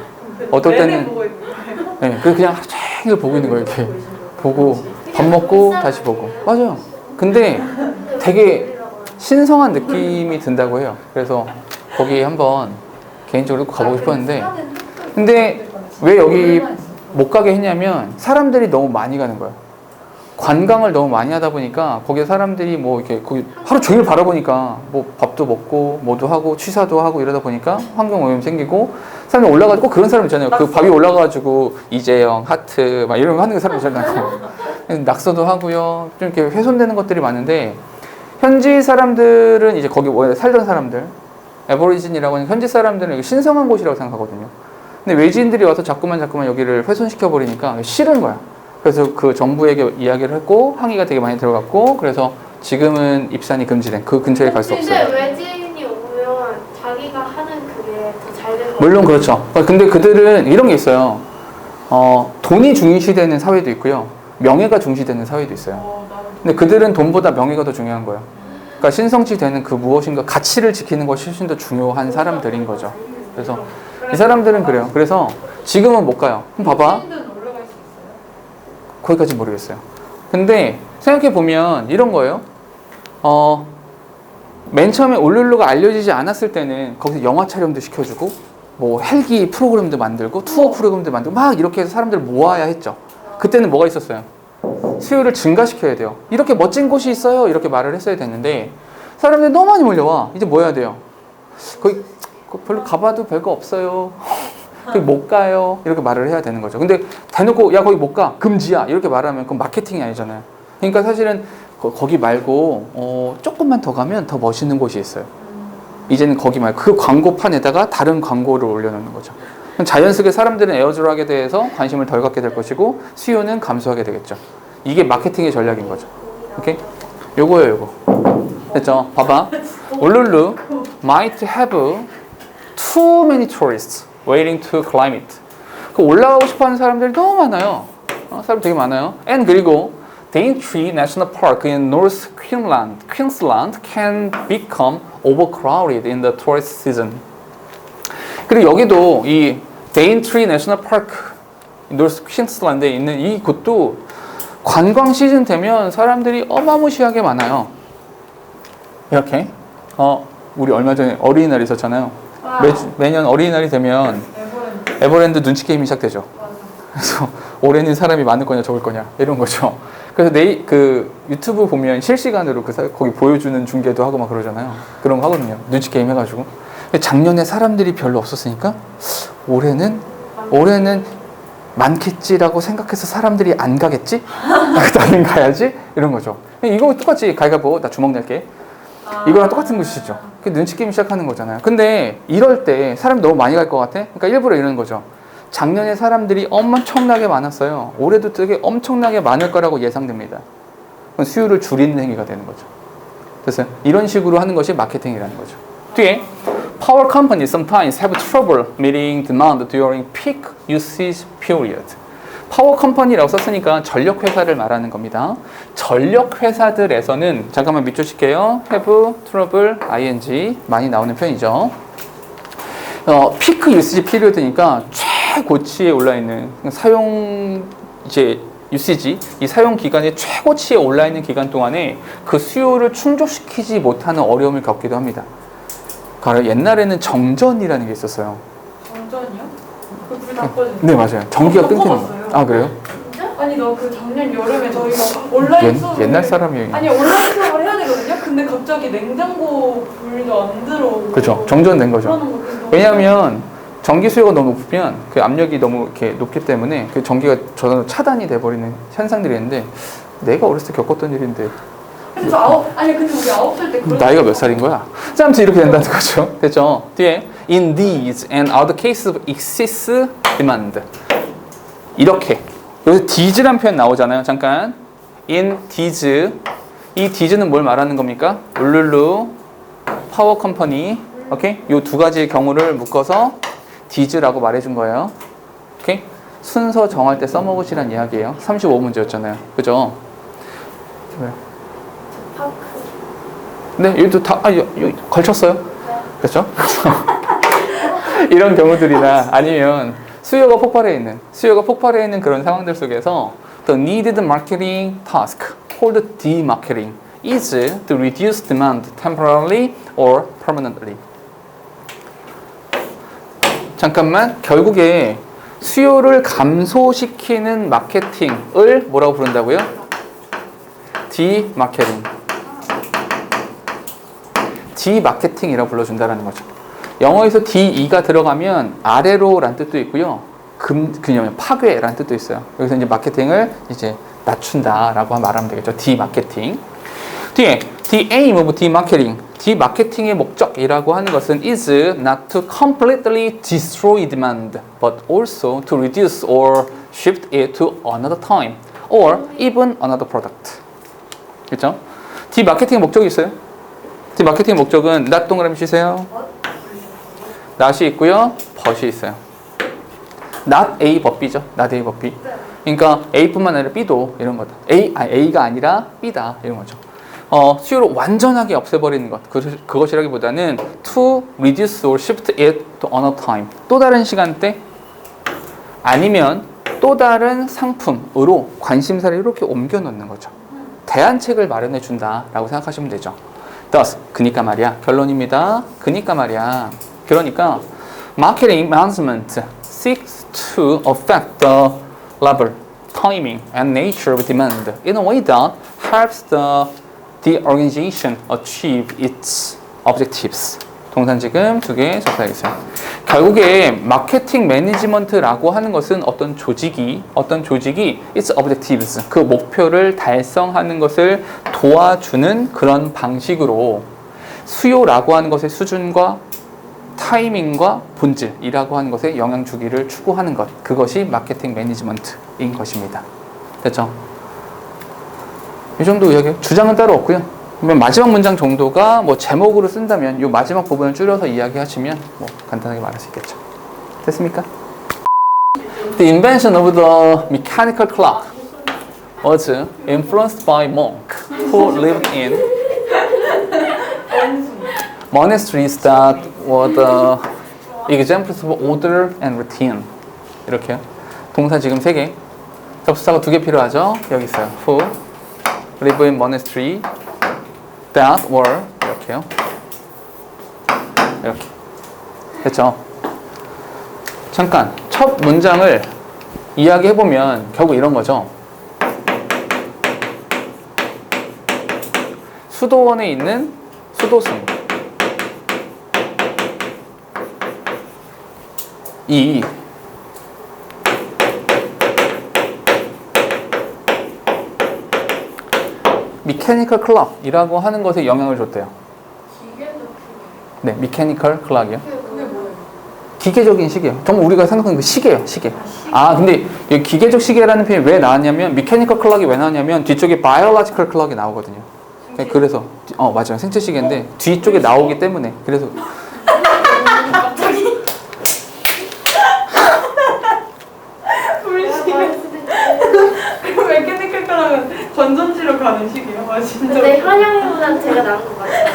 Speaker 1: 어떨
Speaker 2: 내내
Speaker 1: 때는
Speaker 2: 보고 있는 거예요.
Speaker 1: 네, 그래서 그냥 하루 종일 보고 있는 거예요. 이렇게 보고 밥 먹고 다시 보고. 맞아요. 근데 되게 신성한 느낌이 든다고 해요. 그래서 거기 한번 개인적으로 가보고 싶었는데 근데 왜 여기 못 가게 했냐면 사람들이 너무 많이 가는 거예요. 관광을 너무 많이 하다 보니까 거기에 사람들이 뭐 이렇게 거기 하루 종일 바라보니까 뭐 밥도 먹고 뭐도 하고 취사도 하고 이러다 보니까 환경 오염 생기고 사람이 올라가지고 그런 사람 있잖아요. 그 바위 올라가가지고 이재영 하트 막 이런 거 하는 사람 있잖아요. 낙서도 하고요. 좀 이렇게 훼손되는 것들이 많은데 현지 사람들은 이제 거기 원래 살던 사람들 에버리진이라고 하는 현지 사람들은 여기 신성한 곳이라고 생각하거든요. 근데 외지인들이 와서 자꾸만 여기를 훼손시켜 버리니까 싫은 거야. 그래서 그 정부에게 이야기를 했고 항의가 되게 많이 들어갔고 그래서 지금은 입산이 금지된 그 근처에 갈 수 없어요.
Speaker 3: 근데 외지인이 오면 자기가 하는 그게 더 잘 될 것 같아요.
Speaker 1: 물론 그렇죠. 근데 그들은 이런 게 있어요. 돈이 중시되는 사회도 있고요. 명예가 중시되는 사회도 있어요.
Speaker 2: 나는
Speaker 1: 근데 그들은 돈보다 명예가 더 중요한 거예요. 그러니까 신성시 되는 그 무엇인가 가치를 지키는 것이 훨씬 더 중요한 사람들인 거죠. 그래서 이 사람들은 그래요. 그래서 지금은 못 가요. 그럼 봐봐.
Speaker 2: 외지인들은 올라갈 수 있어요?
Speaker 1: 거기까지 모르겠어요. 근데 생각해 보면 이런 거예요. 맨 처음에 울룰루가 알려지지 않았을 때는 거기서 영화 촬영도 시켜주고 뭐 헬기 프로그램도 만들고 투어 프로그램도 만들고 막 이렇게 해서 사람들을 모아야 했죠. 그때는 뭐가 있었어요? 수요를 증가시켜야 돼요. 이렇게 멋진 곳이 있어요. 이렇게 말을 했어야 됐는데 사람들이 너무 많이 몰려와. 이제 뭐 해야 돼요? 거기 별로 가봐도 별거 없어요. 거기 못 가요. 이렇게 말을 해야 되는 거죠. 근데 대놓고 야 거기 못 가. 금지야. 이렇게 말하면 그건 마케팅이 아니잖아요. 그러니까 사실은 거기 말고 조금만 더 가면 더 멋있는 곳이 있어요. 이제는 거기 말고 그 광고판에다가 다른 광고를 올려놓는 거죠. 그럼 자연스럽게 사람들은 에어드랍에 대해서 관심을 덜 갖게 될 것이고 수요는 감소하게 되겠죠. 이게 마케팅의 전략인 거죠. 오케이? 요거예요, 요거. 됐죠? 봐봐. 울룰루 might have too many tourists waiting to climb it. 그 올라가고 싶어하는 사람들이 너무 많아요. 사람 되게 많아요. And 그리고 Daintree National Park in North Queensland can become overcrowded in the tourist season. 그리고 여기도 이 Daintree National Park, North Queensland에 있는 이 곳도 관광 시즌 되면 사람들이 어마무시하게 많아요. 이렇게. 우리 얼마 전에 어린이날 있었잖아요. 매년 어린이날이 되면 에버랜드 눈치 게임이 시작되죠. 그래서 올해는 사람이 많을 거냐 적을 거냐 이런 거죠. 그래서 그 유튜브 보면 실시간으로 거기 보여주는 중계도 하고 막 그러잖아요. 그런 거 하거든요. 눈치 게임 해가지고. 작년에 사람들이 별로 없었으니까 올해는 많겠지라고 생각해서 사람들이 안 가겠지? 나는 가야지? 이런 거죠. 이거 똑같이 가위바위보 나 주먹 낼게. 이거랑 똑같은 것이죠. 그 눈치 게임 시작하는 거잖아요. 근데 이럴 때 사람이 너무 많이 갈 것 같아? 그러니까 일부러 이러는 거죠. 작년에 사람들이 엄청나게 많았어요. 올해도 되게 엄청나게 많을 거라고 예상됩니다. 그건 수요를 줄이는 행위가 되는 거죠. 됐어요? 이런 식으로 하는 것이 마케팅이라는 거죠. 뒤에 Power companies sometimes have trouble meeting demand during peak usage period. 파워 컴퍼니라고 썼으니까 전력 회사를 말하는 겁니다. 전력 회사들에서는 잠깐만 밑줄 칠게요. have trouble ing 많이 나오는 표현이죠. 피크 유시지 피리어드니까 최고치에 올라 있는 사용 유시지 이 사용 기간의 최고치에 올라 있는 기간 동안에 그 수요를 충족시키지 못하는 어려움을 겪기도 합니다. 그러니까 옛날에는 정전이라는 게 있었어요.
Speaker 2: 정전이요? 불 다 꺼지는
Speaker 1: 네 맞아요. 전기가 끊기는 거. 아 그래요?
Speaker 2: 진짜? 아니 너 그 작년 여름에 저희가 온라인 수업을
Speaker 1: 옛날 사람이.
Speaker 2: 아니 온라인 수업을 해야 되거든요. 근데 갑자기 냉장고 불도 안 들어오고
Speaker 1: 그죠. 정전된 거죠.
Speaker 2: 그러는 거 너무
Speaker 1: 왜냐하면 전기 수요가 너무 높으면 그 압력이 너무 이렇게 높기 때문에 그 전기가 저절로 차단이 돼버리는 현상들이 있는데 내가 어렸을 때 겪었던 일인데
Speaker 2: 근데 근데 우리 9살 때 그런
Speaker 1: 나이가 몇 살인 거야? 자, 아무튼 이렇게 된다는 거죠. 됐죠? 뒤에 in these and other cases of excess demand 이렇게 여기서 these란 표현 나오잖아요. 잠깐 in these 이 these는 뭘 말하는 겁니까? 울룰루 파워 컴퍼니 오케이? 요 두 가지의 경우를 묶어서 these라고 말해준 거예요. 오케이? 순서 정할 때 써먹으시란 이야기예요. 35문제였잖아요. 그죠? 왜?
Speaker 3: 파크.
Speaker 1: 네, 여기도 다, 여기 걸쳤어요.
Speaker 3: 네.
Speaker 1: 그렇죠? 이런 경우들이나 아니면 수요가 폭발해 있는 그런 상황들 속에서 the needed marketing task called demarketing is to reduce demand temporarily or permanently. 잠깐만, 결국에 수요를 감소시키는 마케팅을 뭐라고 부른다고요? 디마케팅. 디마케팅이라고 불러준다는 거죠. 영어에서 DE가 들어가면 아래로란 뜻도 있고요. 그냥 파괴란 뜻도 있어요. 여기서 이제 마케팅을 이제 낮춘다라고 말하면 되겠죠. 디마케팅. 뒤에 the aim of demarketing. 디마케팅의 목적이라고 하는 것은 is not to completely destroy demand, but also to reduce or shift it to another time or even another product. 그렇죠? 디마케팅의 목적이 있어요. 디마케팅의 목적은 not 동그라미 치세요. not이 있고요. but이 있어요. not A but B죠. not A but B. 그러니까 A뿐만 아니라 B도 이런 거다. A가 아니라 B다 이런 거죠. 수요를 완전하게 없애버리는 것. 그것이라기보다는 to reduce or shift it to another time. 또 다른 시간대 아니면 또 다른 상품으로 관심사를 이렇게 옮겨 놓는 거죠. 대안책을 마련해 준다라고 생각하시면 되죠. thus, 그니까 말이야. 결론입니다. 그니까 말이야. 그러니까 marketing management seeks to affect the level, timing, and nature of demand in a way that helps the organization achieve its objectives. 동사지금 두 개 접사하겠어요. 결국에 마케팅 매니지먼트라고 하는 것은 어떤 조직이 its objectives, 그 목표를 달성하는 것을 도와주는 그런 방식으로 수요라고 하는 것의 수준과 타이밍과 본질이라고 하는 것에 영향 주기를 추구하는 것, 그것이 마케팅 매니지먼트인 것입니다. 됐죠? 이 정도 이야기. 주장은 따로 없고요. 그러면 마지막 문장 정도가 뭐 제목으로 쓴다면 이 마지막 부분을 줄여서 이야기하시면 뭐 간단하게 말할 수 있겠죠. 됐습니까? The invention of the mechanical clock was influenced by monk who lived in monasteries that were the examples of order and routine. 이렇게요. 동사 지금 3개. 접수사가 2개 필요하죠. 여기 있어요. Who live in monastery that were 이렇게요. 이렇게. 됐죠? 잠깐 첫 문장을 이야기해보면 결국 이런 거죠. 수도원에 있는 수도승 이 미케니컬 클럭이라고 하는 것에 영향을 줬대요. 네, 미케니컬 클럭이요.
Speaker 2: 그게 뭐예요?
Speaker 1: 기계적인 시계요. 정말 우리가 생각하는 그 시계예요, 시계. 아, 근데 이 기계적 시계라는 표현이 왜 나왔냐면 미케니컬 클럭이 왜 나왔냐면 뒤쪽에 바이올로지컬 클럭이 나오거든요. 그래서 맞아요. 생체 시계인데 뒤쪽에 나오기 때문에 그래서
Speaker 2: 그럼 메케니컬 거랑은 건전지로 가는 식이에요? 아 진짜.
Speaker 3: 근데 한양이보단 제가 나은 것 같아요.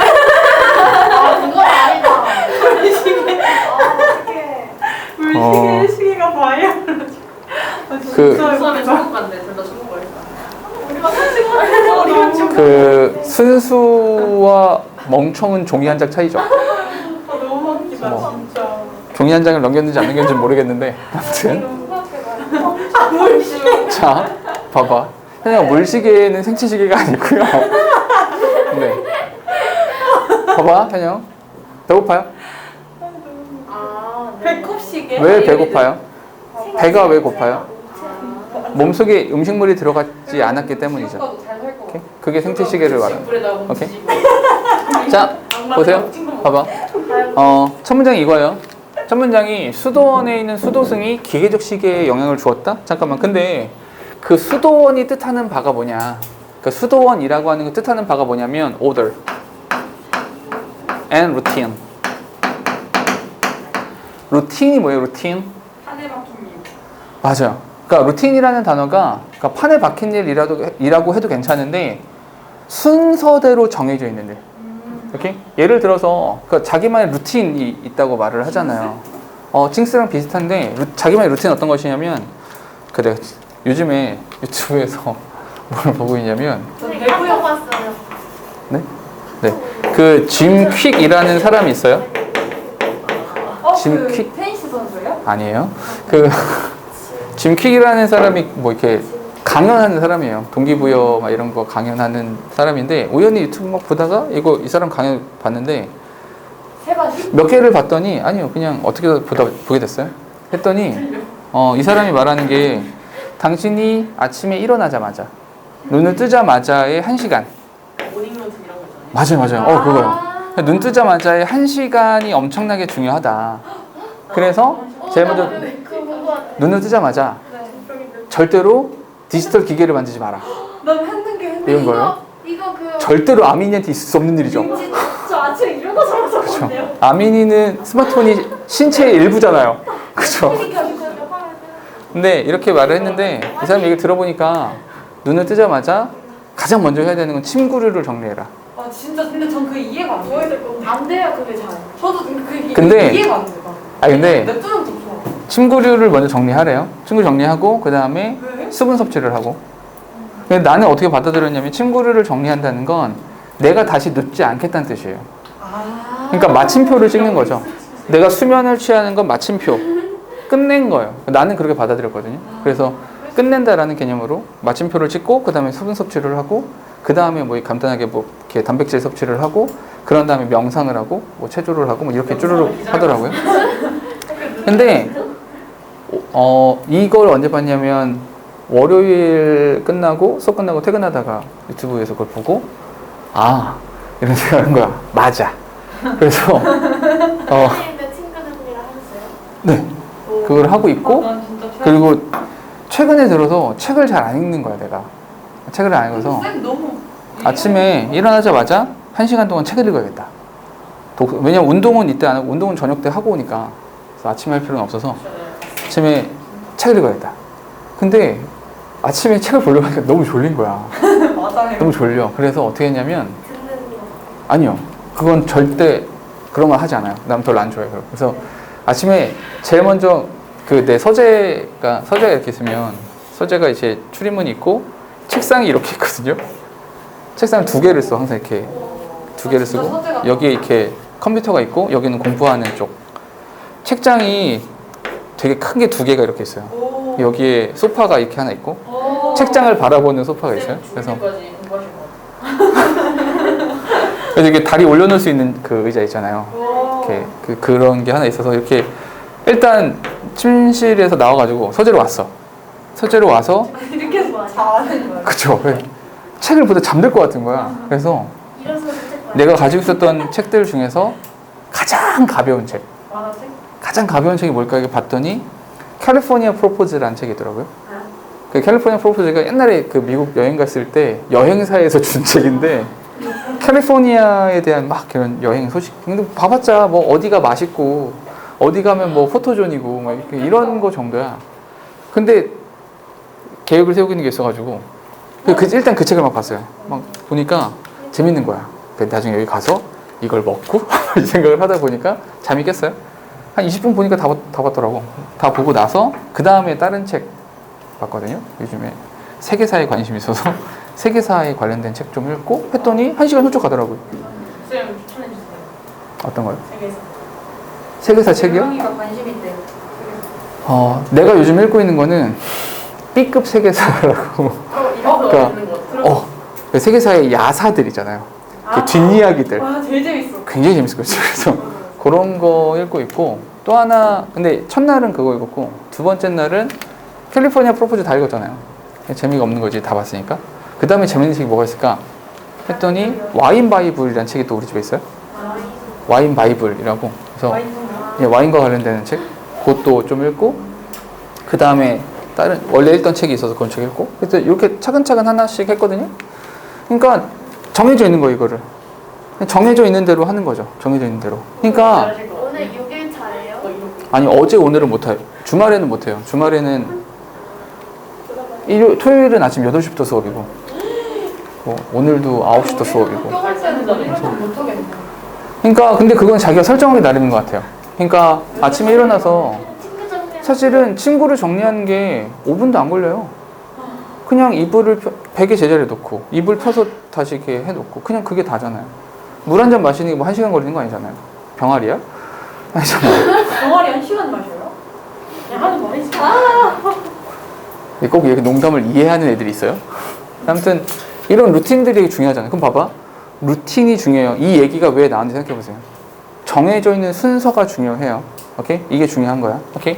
Speaker 2: 아 그건 아니다. 물시계. 물시계 시계가 바이올로지. 아
Speaker 1: 그-
Speaker 2: 진짜.
Speaker 4: 수업에 중국 간대. 둘 다 중국 거니까.
Speaker 2: 우리가 사실
Speaker 1: 그 순수와 멍청은 종이 한 장 차이죠.
Speaker 2: 아 너무 웃기다 진짜.
Speaker 1: 종이 한 장을 넘겼는지 안 넘겼는지 모르겠는데 아무튼
Speaker 2: 물시계.
Speaker 1: 자 봐봐. 그냥 물시계는 생체시계가 아니고요. 네. 봐봐, 현영. 배고파요?
Speaker 3: 아,
Speaker 2: 배꼽 시계?
Speaker 1: 왜 배고파요? 배가 왜 고파요? 몸속에 음식물이 들어가지 않았기 때문이죠. 오케이? 그게 생체시계를 말하는. 오케이? 자, 보세요. 봐봐. 첫 문장이 이거예요. 첫 문장이 수도원에 있는 수도승이 기계적 시계에 영향을 주었다? 잠깐만. 근데 그 수도원이 뜻하는 바가 뭐냐? 그 수도원이라고 하는 거 뜻하는 바가 뭐냐면 order and routine. 루틴이 뭐예요? 루틴?
Speaker 2: 판에 박힌 일.
Speaker 1: 맞아요. 그러니까 루틴이라는 단어가 그러니까 판에 박힌 일이라고 해도 괜찮은데 순서대로 정해져 있는 일. 오케이? 예를 들어서 그러니까 자기만의 루틴이 있다고 말을 하잖아요. 징스랑 비슷한데 자기만의 루틴은 어떤 것이냐면 그래 요즘에 유튜브에서 뭘 보고 있냐면
Speaker 3: 선생님 카톡 왔어요.
Speaker 1: 네? 네. 그 짐 퀵이라는 사람이 있어요? 짐
Speaker 2: 그
Speaker 1: 퀵?
Speaker 2: 테니스 선수예요?
Speaker 1: 아니에요. 그 짐 퀵이라는 사람이 뭐 이렇게 강연하는 사람이에요. 동기부여 막 이런 거 강연하는 사람인데 우연히 유튜브 막 보다가 이 사람 강연 봤는데
Speaker 2: 세 가지?
Speaker 1: 몇 개를 봤더니 아니요 그냥 어떻게 보게 됐어요. 했더니 이 사람이 말하는 게 당신이 아침에 일어나자마자 눈을 뜨자마자의 1시간
Speaker 4: 모닝 루틴 이런 거 있잖아요.
Speaker 1: 맞아요. 그거요. 눈 뜨자마자의 1시간이 엄청나게 중요하다. 그래서 제일 먼저 눈을 뜨자마자 절대로 디지털 기계를 만지지 마라.
Speaker 2: 난 했는 게 했는데.
Speaker 1: 이런 거예요.
Speaker 3: 이거 그
Speaker 1: 절대로 아민이한테 있을 수 없는 일이죠.
Speaker 3: 저 아침에 일어나자마자
Speaker 1: 그렇죠.
Speaker 3: 봤는데요.
Speaker 1: 아민이는 스마트폰이 신체의 일부잖아요. 그렇죠. 근데 이렇게 말을 했는데 이 사람 얘기 들어보니까 눈을 뜨자마자 가장 먼저 해야 되는 건 침구류를 정리해라.
Speaker 2: 아 진짜 근데 전 그게 이해가 안 돼요.
Speaker 3: 안 돼요 그게 잘.
Speaker 2: 저도 그게
Speaker 1: 근데-
Speaker 2: 이해가 안 돼요.
Speaker 1: 근데
Speaker 2: 냅두면 좀 좋아.
Speaker 1: 침구류를 먼저 정리하래요. 침구 정리하고 그 다음에
Speaker 2: 왜?
Speaker 1: 수분 섭취를 하고. 근데 나는 어떻게 받아들였냐면 침구류를 정리한다는 건 내가 다시 눕지 않겠다는 뜻이에요. 그러니까 마침표를 찍는 거죠. 내가 수면을 취하는 건 마침표. 끝낸 거예요. 나는 그렇게 받아들였거든요. 그래서 끝낸다라는 개념으로 마침표를 찍고 그 다음에 수분 섭취를 하고 그 다음에 뭐 간단하게 뭐 이렇게 단백질 섭취를 하고 그런 다음에 명상을 하고 뭐 체조를 하고 뭐 이렇게 쭈르륵 하더라고요. 근데 이걸 언제 봤냐면 월요일 끝나고 수업 끝나고 퇴근하다가 유튜브에서 그걸 보고 이런 생각하는 거야. 맞아. 그래서
Speaker 3: 선생님도 친구들이랑 하셨어요?
Speaker 1: 네 그걸 하고 있고
Speaker 2: 난 진짜
Speaker 1: 그리고 최근에 들어서 책을 잘 안 읽는 거야 내가. 책을 안 읽어서
Speaker 2: 쌤 너무
Speaker 1: 아침에 일어나자마자 1시간 동안 책을 읽어야겠다. 왜냐면 운동은 이때 안 하고 운동은 저녁 때 하고 오니까 그래서 아침에 할 필요는 없어서 아침에 책을 읽어야겠다. 근데 아침에 책을 보려고 하니까 너무 졸린 거야.
Speaker 2: 맞아요.
Speaker 1: 너무 졸려. 그래서 어떻게 했냐면
Speaker 3: 듣는 거.
Speaker 1: 아니요. 그건 절대 그런 거 하지 않아요. 난 별로 안 좋아해요. 그래서 아침에 제일 먼저 그 내 서재가 이렇게 있으면 서재가 이제 출입문이 있고 책상이 이렇게 있거든요. 책상 2개를 써. 항상 이렇게 2개를
Speaker 2: 진짜
Speaker 1: 쓰고
Speaker 2: 서재 같다.
Speaker 1: 여기에 이렇게 컴퓨터가 있고 여기는 공부하는 쪽. 책장이 되게 큰 게 2개가 이렇게 있어요.
Speaker 2: 오.
Speaker 1: 여기에 소파가 이렇게 하나 있고
Speaker 2: 오.
Speaker 1: 책장을 바라보는 소파가 있어요. 그래서
Speaker 4: 중일까지 공부하실 것 같아요.
Speaker 1: 그래서 이게 다리 올려놓을 수 있는 그 의자 있잖아요.
Speaker 2: 오.
Speaker 1: 이렇게 그런 게 하나 있어서 이렇게 일단 침실에서 나와가지고 서재로 왔어. 서재로 와서
Speaker 2: 이렇게 해서 잘하는 거야.
Speaker 1: 그쵸. 책을 보다 잠들 것 같은 거야. 그래서
Speaker 3: 일어서서 책 봐요.
Speaker 1: 내가 가지고 있었던 책들 중에서 가장 가벼운 책.
Speaker 2: 만화책?
Speaker 1: 가장 가벼운 책이 뭘까 이렇게 봤더니 캘리포니아 프로포즈라는 책이 있더라고요. 그 캘리포니아 프로포즈가 옛날에 그 미국 여행 갔을 때 여행사에서 준 책인데 캘리포니아에 대한 막 그런 여행 소식. 근데 봐봤자 뭐 어디가 맛있고 어디 가면 뭐 포토존이고 막 이런 거 정도야. 근데 계획을 세우고 있는 게 있어가지고 일단 그 책을 막 봤어요. 막 보니까 재밌는 거야. 나중에 여기 가서 이걸 먹고 이 생각을 하다 보니까 잠이 깼어요. 한 20분 보니까 다 봤더라고. 다 보고 나서 그 다음에 다른 책 봤거든요. 요즘에 세계사에 관심이 있어서 세계사에 관련된 책 좀 읽고 했더니 1시간 훌쩍 가더라고요.
Speaker 4: 쌤 추천해주세요.
Speaker 1: 어떤 거요?
Speaker 4: 세계에서.
Speaker 1: 세계사 책이요?
Speaker 2: 유명이가 관심 있대요.
Speaker 1: 내가 요즘 읽고 있는 거는 B급 세계사라고 그러니까
Speaker 4: 있는 거 들어.
Speaker 1: 그 세계사의 야사들이잖아요. 그 뒷이야기들
Speaker 2: 와 제일 재밌어.
Speaker 1: 굉장히 재밌을 거예요. 그래서 그런 거 읽고 있고 또 하나 근데 첫날은 그거 읽었고 두 번째 날은 캘리포니아 프로포즈 다 읽었잖아요. 재미가 없는 거지 다 봤으니까. 그 다음에 재밌는 책이 뭐가 있을까 했더니 와인 바이블이라는 책이 또 우리 집에 있어요. 와인 바이블이라고. 그래서 예, 와인과 관련되는 책 그것도 좀 읽고 그 다음에 다른 원래 읽던 책이 있어서 그건 책 읽고 그래서 이렇게 차근차근 하나씩 했거든요. 그러니까 정해져 있는 거 이거를 정해져 있는 대로 하는 거죠. 정해져 있는 대로. 그러니까
Speaker 3: 오늘 6일 차예요?
Speaker 1: 아니 어제 오늘은 못해요. 주말에는 못해요. 주말에는 토요일은 아침 8시부터 수업이고 오늘도 9시부터 수업이고.
Speaker 2: 학교 갈 때는 나 이런 건 못하겠네.
Speaker 1: 그러니까 근데 그건 자기가 설정하기 나름인 것 같아요. 그러니까 아침에 일어나서 사실은 친구를 정리하는 게 5분도 안 걸려요. 그냥 이불을 베개 제자리에 놓고 이불 펴서 다시 이렇게 해놓고 그냥 그게 다잖아요. 물 한 잔 마시는 게 뭐 1시간 걸리는 거 아니잖아요. 병아리야? 아니잖아요.
Speaker 2: 병아리 1시간 마셔요? 그냥 하는 말이지.
Speaker 1: 꼭 이렇게 농담을 이해하는 애들이 있어요. 아무튼 이런 루틴들이 되게 중요하잖아요. 그럼 봐봐. 루틴이 중요해요. 이 얘기가 왜 나왔는지 생각해보세요. 정해져 있는 순서가 중요해요. 오케이? 이게 중요한 거야. 오케이?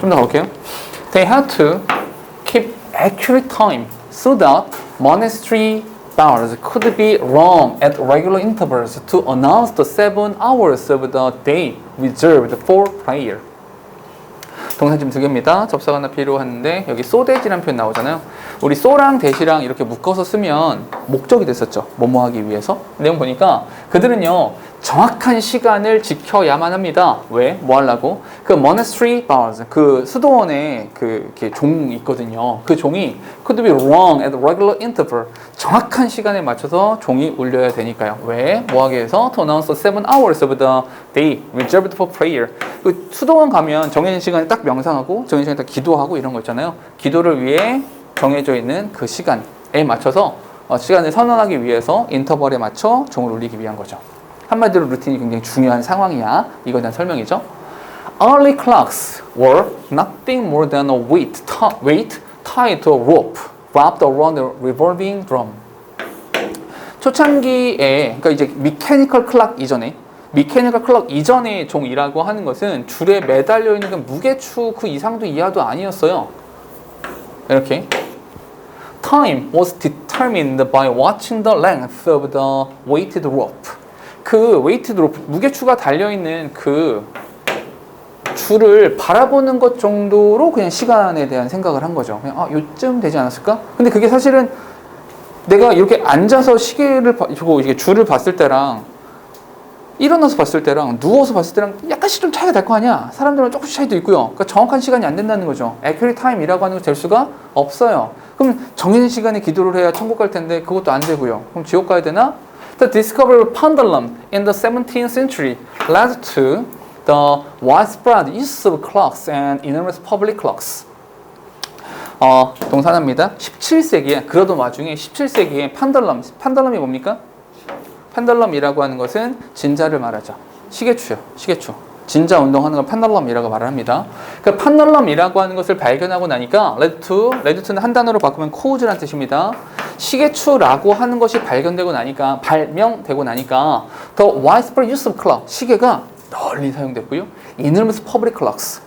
Speaker 1: 좀 더 가볼게요. They had to keep accurate time so that monastery bells could be rung at regular intervals to announce the 7 hours of the day reserved for prayer. 동사 지금 2개입니다. 접속 하나 필요한데 여기 소대지라는 표현 나오잖아요. 우리 소랑 대시랑 이렇게 묶어서 쓰면 목적이 됐었죠. 뭐뭐 하기 위해서. 내용 보니까 그들은요 정확한 시간을 지켜야만 합니다. 왜? 뭐 하려고? 그 monastery bells, 그 수도원에 그 이렇게 종이 있거든요. 그 종이 could be rung at regular interval. 정확한 시간에 맞춰서 종이 울려야 되니까요. 왜? 뭐 하기 위해서? To announce the 7 hours of the day reserved for prayer. 그 수도원 가면 정해진 시간에 딱 명상하고 정해진 시간에 딱 기도하고 이런 거 있잖아요. 기도를 위해 정해져 있는 그 시간에 맞춰서 시간을 선언하기 위해서 인터벌에 맞춰 종을 울리기 위한 거죠. 한마디로 루틴이 굉장히 중요한 상황이야. 이거에 대한 설명이죠. Early clocks were nothing more than a weight tied to a rope wrapped around a revolving drum. 초창기에, 그러니까 이제 미케니컬 클락 이전의 종이라고 하는 것은 줄에 매달려 있는 그 무게추 그 이상도 이하도 아니었어요. 이렇게. Time was determined by watching the length of the weighted rope. 그 weighted rope, 무게추가 달려있는 그 줄을 바라보는 것 정도로 그냥 시간에 대한 생각을 한 거죠. 그냥 요쯤 되지 않았을까? 근데 그게 사실은 내가 이렇게 앉아서 시계를 보고 이게 줄을 봤을 때랑 일어나서 봤을 때랑 누워서 봤을 때랑 약간씩 좀 차이가 날 거 아니야. 사람들은 조금씩 차이도 있고요. 그러니까 정확한 시간이 안 된다는 거죠. accurate time이라고 하는 거 될 수가 없어요. 그럼 정해진 시간에 기도를 해야 천국 갈 텐데 그것도 안 되고요. 그럼 지옥 가야 되나? The discovery of pendulum in the 17th century led to the widespread use of clocks and enormous public clocks. 동사납니다. 17세기에 그러던 와중에 17세기에 판덜럼이 뭡니까? 펜덜럼이라고 하는 것은 진자를 말하죠. 시계추요. 시계추. 진자 운동하는 걸 펜덜럼이라고 말을 합니다. 그 펜덜럼이라고 하는 것을 발견하고 나니까 레드투는 한 단어로 바꾸면 코우즈라는 뜻입니다. 시계추라고 하는 것이 발명되고 나니까 the widespread use of clock, 시계가 널리 사용됐고요. enormous public clocks.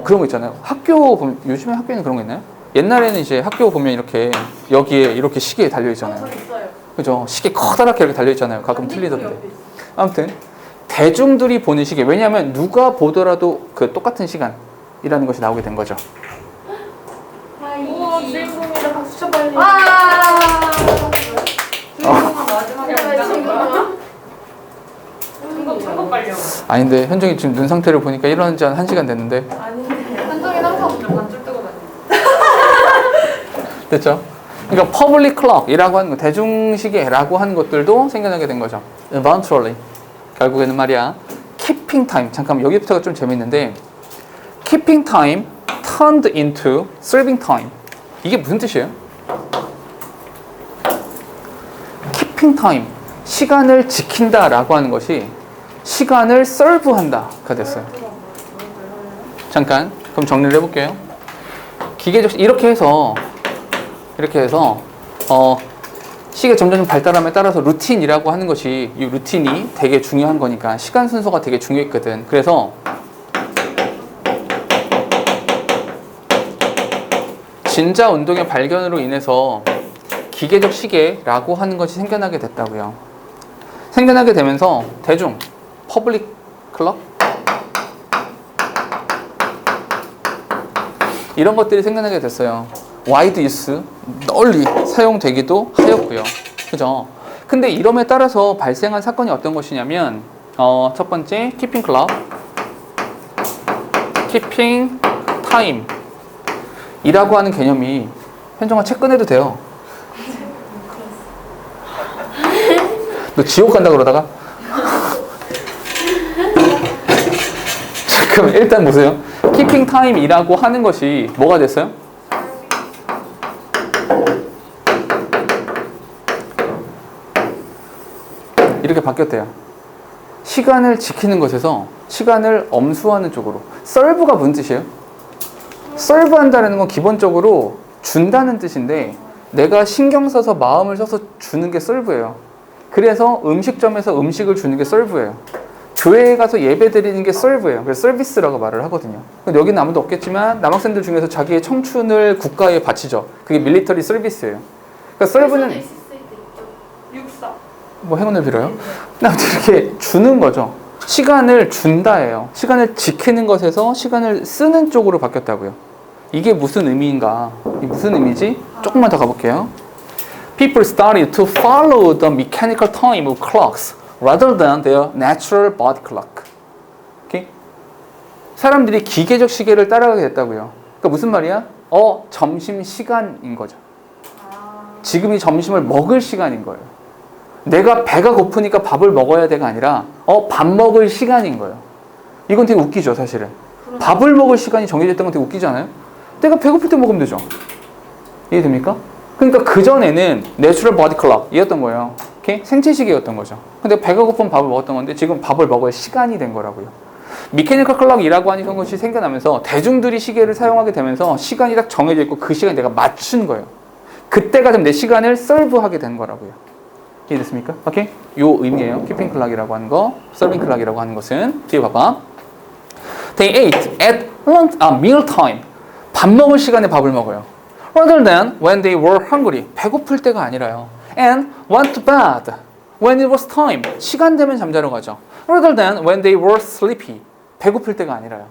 Speaker 1: 그런 거 있잖아요. 요즘에 학교에는 그런 거 있나요? 옛날에는 이제 학교 보면 이렇게 여기에 이렇게 시계에 달려 있잖아요.
Speaker 2: 있어요.
Speaker 1: 그죠? 시계 커다랗게 이렇게 달려 있잖아요. 가끔 틀리던데. 아무튼 대중들이 보는 시계. 왜냐하면 누가 보더라도 그 똑같은 시간이라는 것이 나오게 된 거죠.
Speaker 2: 우와 주인공이다. 박수 쳐 빨리.
Speaker 4: 주인공은 마지막에 한국 빨려.
Speaker 1: 아닌데 현정이 지금 눈 상태를 보니까 일어난 지 한 1시간 됐는데.
Speaker 2: 아닌데. 한정이 항상
Speaker 4: 반줄 뜨고 다니.
Speaker 1: 됐죠? 그러니까 public clock이라고 하는 거, 대중시계라고 하는 것들도 생겨나게 된 거죠. Eventually. 결국에는 말이야. Keeping time. 잠깐만 여기부터가 좀 재밌는데 Keeping time turned into serving time. 이게 무슨 뜻이에요? Keeping time. 시간을 지킨다라고 하는 것이 시간을 serve한다가 됐어요. 잠깐. 그럼 정리를 해볼게요. 기계적 이렇게 해서 이렇게 해서 시계 점점 발달함에 따라서 루틴이라고 하는 것이 이 루틴이 되게 중요한 거니까 시간 순서가 되게 중요했거든. 그래서 진자 운동의 발견으로 인해서 기계적 시계라고 하는 것이 생겨나게 됐다고요. 생겨나게 되면서 대중, 퍼블릭 클럭 이런 것들이 생겨나게 됐어요. 와이드 유스, 널리 사용되기도 하였고요. 그죠? 근데 이름에 따라서 발생한 사건이 어떤 것이냐면 첫 번째 키핑 클럭, 키핑 타임 이라고 하는 개념이 현정아 책 꺼내도 돼요. 너 지옥 간다 그러다가? 잠깐만 일단 보세요. 키핑 타임이라고 하는 것이 뭐가 됐어요? 이렇게 바뀌었대요. 시간을 지키는 것에서 시간을 엄수하는 쪽으로. 서브가 무슨 뜻이에요? 서브 한다는 건 기본적으로 준다는 뜻인데 내가 신경 써서 마음을 써서 주는 게 서브예요. 그래서 음식점에서 음식을 주는 게 서브예요. 교회에 가서 예배 드리는 게 서브예요. 그래서 서비스라고 말을 하거든요. 근데 여기는 아무도 없겠지만 남학생들 중에서 자기의 청춘을 국가에 바치죠. 그게 밀리터리 서비스예요. 그러니까 서브는
Speaker 3: 있을 수도 있죠.
Speaker 2: 육사.
Speaker 1: 뭐 행운을 빌어요? 이렇게 주는 거죠. 시간을 준다예요. 시간을 지키는 것에서 시간을 쓰는 쪽으로 바뀌었다고요. 이게 무슨 의미인가? 이게 무슨 의미지? 조금만 더 가볼게요. People started to follow the mechanical time of clocks rather than their natural body clock. 오케이? 사람들이 기계적 시계를 따라가게 됐다고요. 그러니까 무슨 말이야? 점심 시간인 거죠. 지금이 점심을 먹을 시간인 거예요. 내가 배가 고프니까 밥을 먹어야 돼가 아니라 밥 먹을 시간인 거예요. 이건 되게 웃기죠, 사실은. 밥을 먹을 시간이 정해졌다는 건 되게 웃기지 않아요? 내가 배고플 때 먹으면 되죠. 이해됩니까? 그러니까 그전에는 내추럴 버디 클럭이었던 거예요. 오케이? 생체시계였던 거죠. 근데 배가 고프면 밥을 먹었던 건데 지금 밥을 먹을 시간이 된 거라고요. 미케니컬 클럭이라고 하는 것이 생겨나면서 대중들이 시계를 사용하게 되면서 시간이 딱 정해져 있고 그 시간에 내가 맞춘 거예요. 그때가 좀 내 시간을 서브하게 된 거라고요. 이해됐습니까? 오케이? 요 의미예요. 키핑 클락이라고 하는 거, 서빙 클락이라고 하는 것은 뒤에 봐봐. They ate at meal time. 밥 먹을 시간에 밥을 먹어요. Rather than when they were hungry. 배고플 때가 아니라요. And went to bed when it was time. 시간 되면 잠자러 가죠. Rather than when they were sleepy. 배고플 때가 아니라요.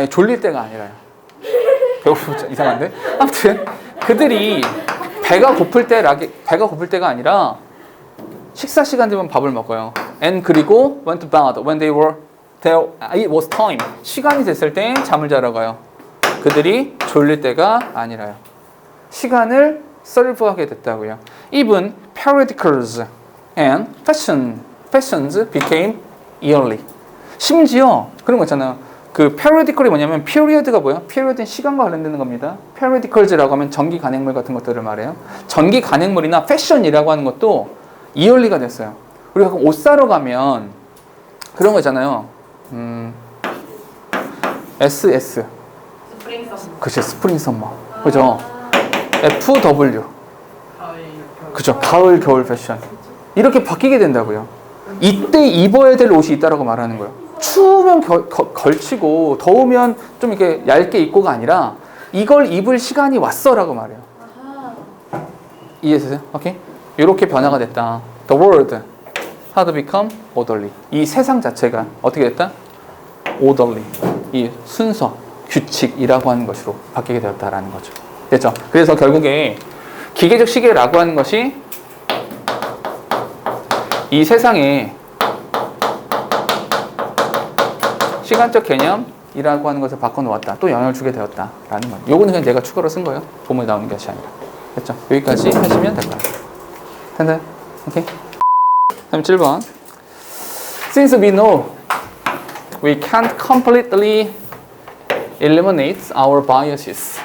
Speaker 1: 졸릴 때가 아니라요. 배고플 이상한데? 아무튼 그들이 배가 고플 때가 아니라 식사 시간 되면 밥을 먹어요. And 그리고 went to bed when it was time. 시간이 됐을 때 잠을 자러 가요. 그들이 졸릴 때가 아니라요. 시간을 서브하게 됐다고요. Even periodicals and fashions became yearly. 심지어 그런 거 있잖아요. 그 periodical이 뭐냐면 period가 뭐예요? period은 시간과 관련되는 겁니다. periodicals라고 하면 전기 간행물 같은 것들을 말해요. 전기 간행물이나 fashion이라고 하는 것도 yearly가 됐어요. 우리가 옷 사러 가면 그런 거 있잖아요. SS.
Speaker 2: 스프링 썸머.
Speaker 1: 그치, 스프링 썸머. 그죠? FW. 그죠? 가을, 겨울 패션. 이렇게 바뀌게 된다고요. 이때 입어야 될 옷이 있다라고 말하는 거예요. 추우면 걸치고 더우면 좀 이렇게 얇게 입고가 아니라 이걸 입을 시간이 왔어라고 말해요. 이해되세요? 오케이? 이렇게 변화가 됐다. The world had become orderly. 이 세상 자체가 어떻게 됐다? orderly. 이 순서, 규칙이라고 하는 것으로 바뀌게 되었다라는 거죠. 됐죠? 그래서 결국에 기계적 시계라고 하는 것이 이 세상에 시간적 개념이라고 하는 것을 바꿔놓았다. 또 영향을 주게 되었다라는 거예요. 요거는 그냥 내가 추가로 쓴 거예요. 본문에 나오는 것이 아니라. 됐죠? 여기까지 하시면 될 거예요. 됐나요? 오케이? 37번. Since we know we can't completely eliminate our biases,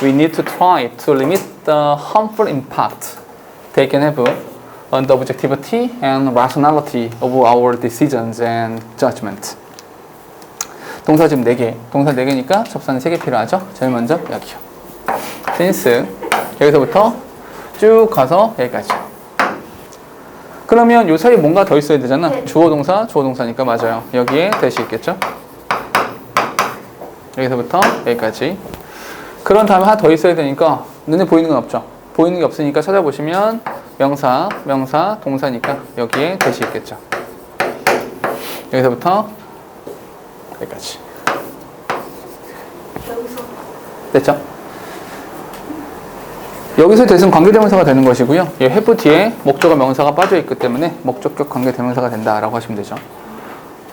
Speaker 1: we need to try to limit the harmful impact they can have on the objectivity and rationality of our decisions and judgment. 동사 지금 4개. 동사 4개니까 접사는 3개 필요하죠? 제일 먼저 여기요. since 여기서부터 쭉 가서 여기까지. 그러면 요 사이에 뭔가 더 있어야 되잖아.
Speaker 3: 네.
Speaker 1: 주어 동사, 주어 동사니까 맞아요. 여기에 대시 있겠죠? 여기서부터 여기까지. 그런 다음에 하나 더 있어야 되니까 눈에 보이는 건 없죠. 보이는 게 없으니까 찾아보시면 명사, 명사, 동사니까 여기에 대시 있겠죠. 여기서부터 여기까지.
Speaker 3: 여기서
Speaker 1: 됐죠? 여기서 대신 관계대명사가 되는 것이고요. 이 have 뒤에 목적어 명사가 빠져있기 때문에 목적격 관계대명사가 된다라고 하시면 되죠.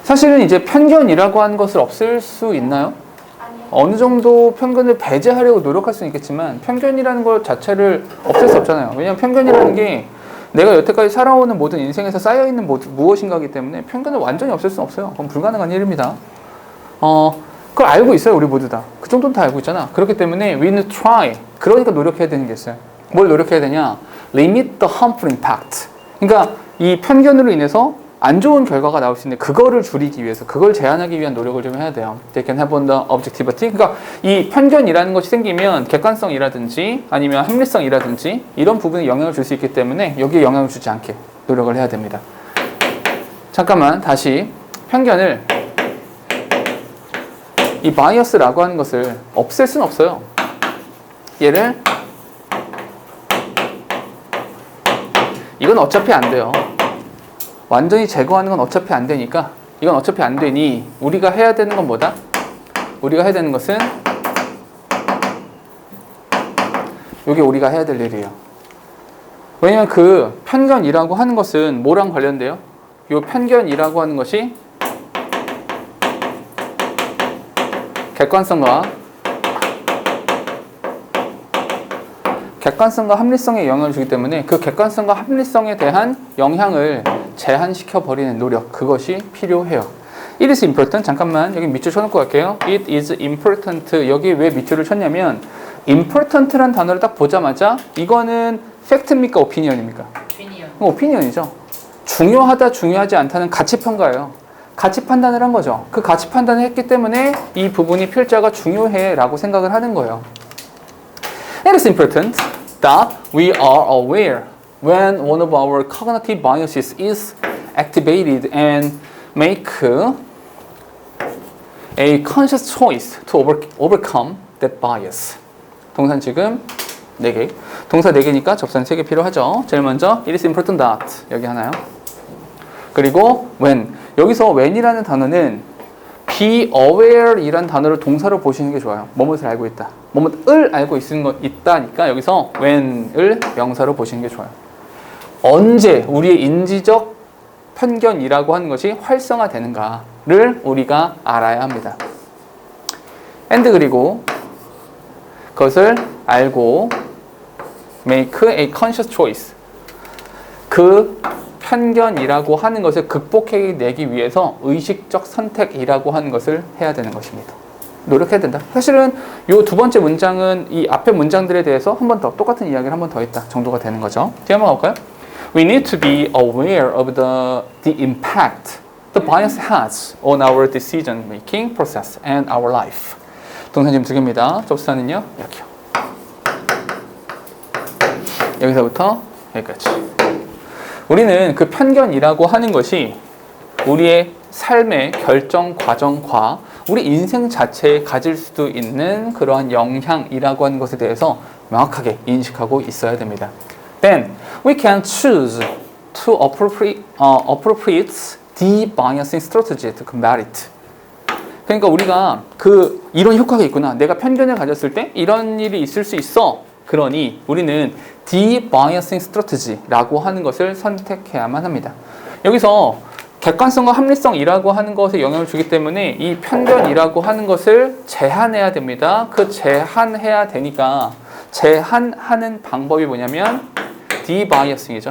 Speaker 1: 사실은 이제 편견이라고 하는 것을 없앨 수 있나요?
Speaker 3: 아니요.
Speaker 1: 어느 정도 편견을 배제하려고 노력할 수는 있겠지만 편견이라는 것 자체를 없앨 수 없잖아요. 왜냐하면 편견이라는 게 내가 여태까지 살아오는 모든 인생에서 쌓여있는 무엇인가이기 때문에 편견을 완전히 없앨 수는 없어요. 그건 불가능한 일입니다. 그걸 알고 있어요. 우리 모두 다. 그 정도는 다 알고 있잖아. 그렇기 때문에 we need to try. 그러니까 노력해야 되는 게 있어요. 뭘 노력해야 되냐? Limit the harmful impact. 그러니까 이 편견으로 인해서 안 좋은 결과가 나올 수 있는데 그거를 줄이기 위해서, 그걸 제한하기 위한 노력을 좀 해야 돼요. They can have on the objectivity. 그러니까 이 편견이라는 것이 생기면 객관성이라든지 아니면 합리성이라든지 이런 부분에 영향을 줄 수 있기 때문에 여기에 영향을 주지 않게 노력을 해야 됩니다. 잠깐만 다시 편견을 이 바이어스라고 하는 것을 없앨 수는 없어요. 얘를 이건 어차피 안 돼요. 완전히 제거하는 건 어차피 안 되니까 이건 어차피 안 되니 우리가 해야 되는 건 뭐다? 우리가 해야 되는 것은 이게 우리가 해야 될 일이에요. 왜냐면 그 편견이라고 하는 것은 뭐랑 관련돼요? 이 편견이라고 하는 것이 객관성과 합리성에 영향을 주기 때문에 그 객관성과 합리성에 대한 영향을 제한시켜 버리는 노력, 그것이 필요해요. It is important. 잠깐만 여기 밑줄 쳐놓고 갈게요. It is important. 여기 왜 밑줄을 쳤냐면 important란 단어를 딱 보자마자 이거는 팩트입니까? 오피니언입니까? 오피니언이죠. 중요하다, 중요하지 않다는 가치 평가예요. 가치 판단을 한 거죠. 그 가치 판단을 했기 때문에 이 부분이 필자가 중요해 라고 생각을 하는 거예요. It is important that we are aware when one of our cognitive biases is activated and make a conscious choice to overcome that bias. 동사는 지금 4개. 동사 4개니까 접선 3개 필요하죠. 제일 먼저 it is important that 여기 하나요. 그리고 when. 여기서 when이라는 단어는 be aware 이란 단어를 동사로 보시는 게 좋아요. 뭐뭇을 알고 있다. 뭐뭇을 알고 있다니까 여기서 when을 명사로 보시는 게 좋아요. 언제 우리의 인지적 편견이라고 하는 것이 활성화되는가를 우리가 알아야 합니다. and 그리고 그것을 알고 make a conscious choice. 그 편견이라고 하는 것을 극복해내기 위해서 의식적 선택이라고 하는 것을 해야 되는 것입니다. 노력해야 된다. 사실은 이 두 번째 문장은 이 앞에 문장들에 대해서 한 번 더 똑같은 이야기를 한 번 더 했다 정도가 되는 거죠. 뒤에 한번 가볼까요? We need to be aware of the impact the bias has on our decision making process and our life. 동사 지금 2개입니다. 접수사는요 여기요. 여기서부터 여기까지. 우리는 그 편견이라고 하는 것이 우리의 삶의 결정 과정과 우리 인생 자체에 가질 수도 있는 그러한 영향이라고 하는 것에 대해서 명확하게 인식하고 있어야 됩니다. Then we can choose to appropriate de-biasing strategy to combat it. 그러니까 우리가 이런 효과가 있구나. 내가 편견을 가졌을 때 이런 일이 있을 수 있어. 그러니 우리는 de-biasing strategy라고 하는 것을 선택해야만 합니다. 여기서 객관성과 합리성이라고 하는 것에 영향을 주기 때문에 이 편견이라고 하는 것을 제한해야 됩니다. 그 제한해야 되니까 제한하는 방법이 뭐냐면 de-biasing이죠.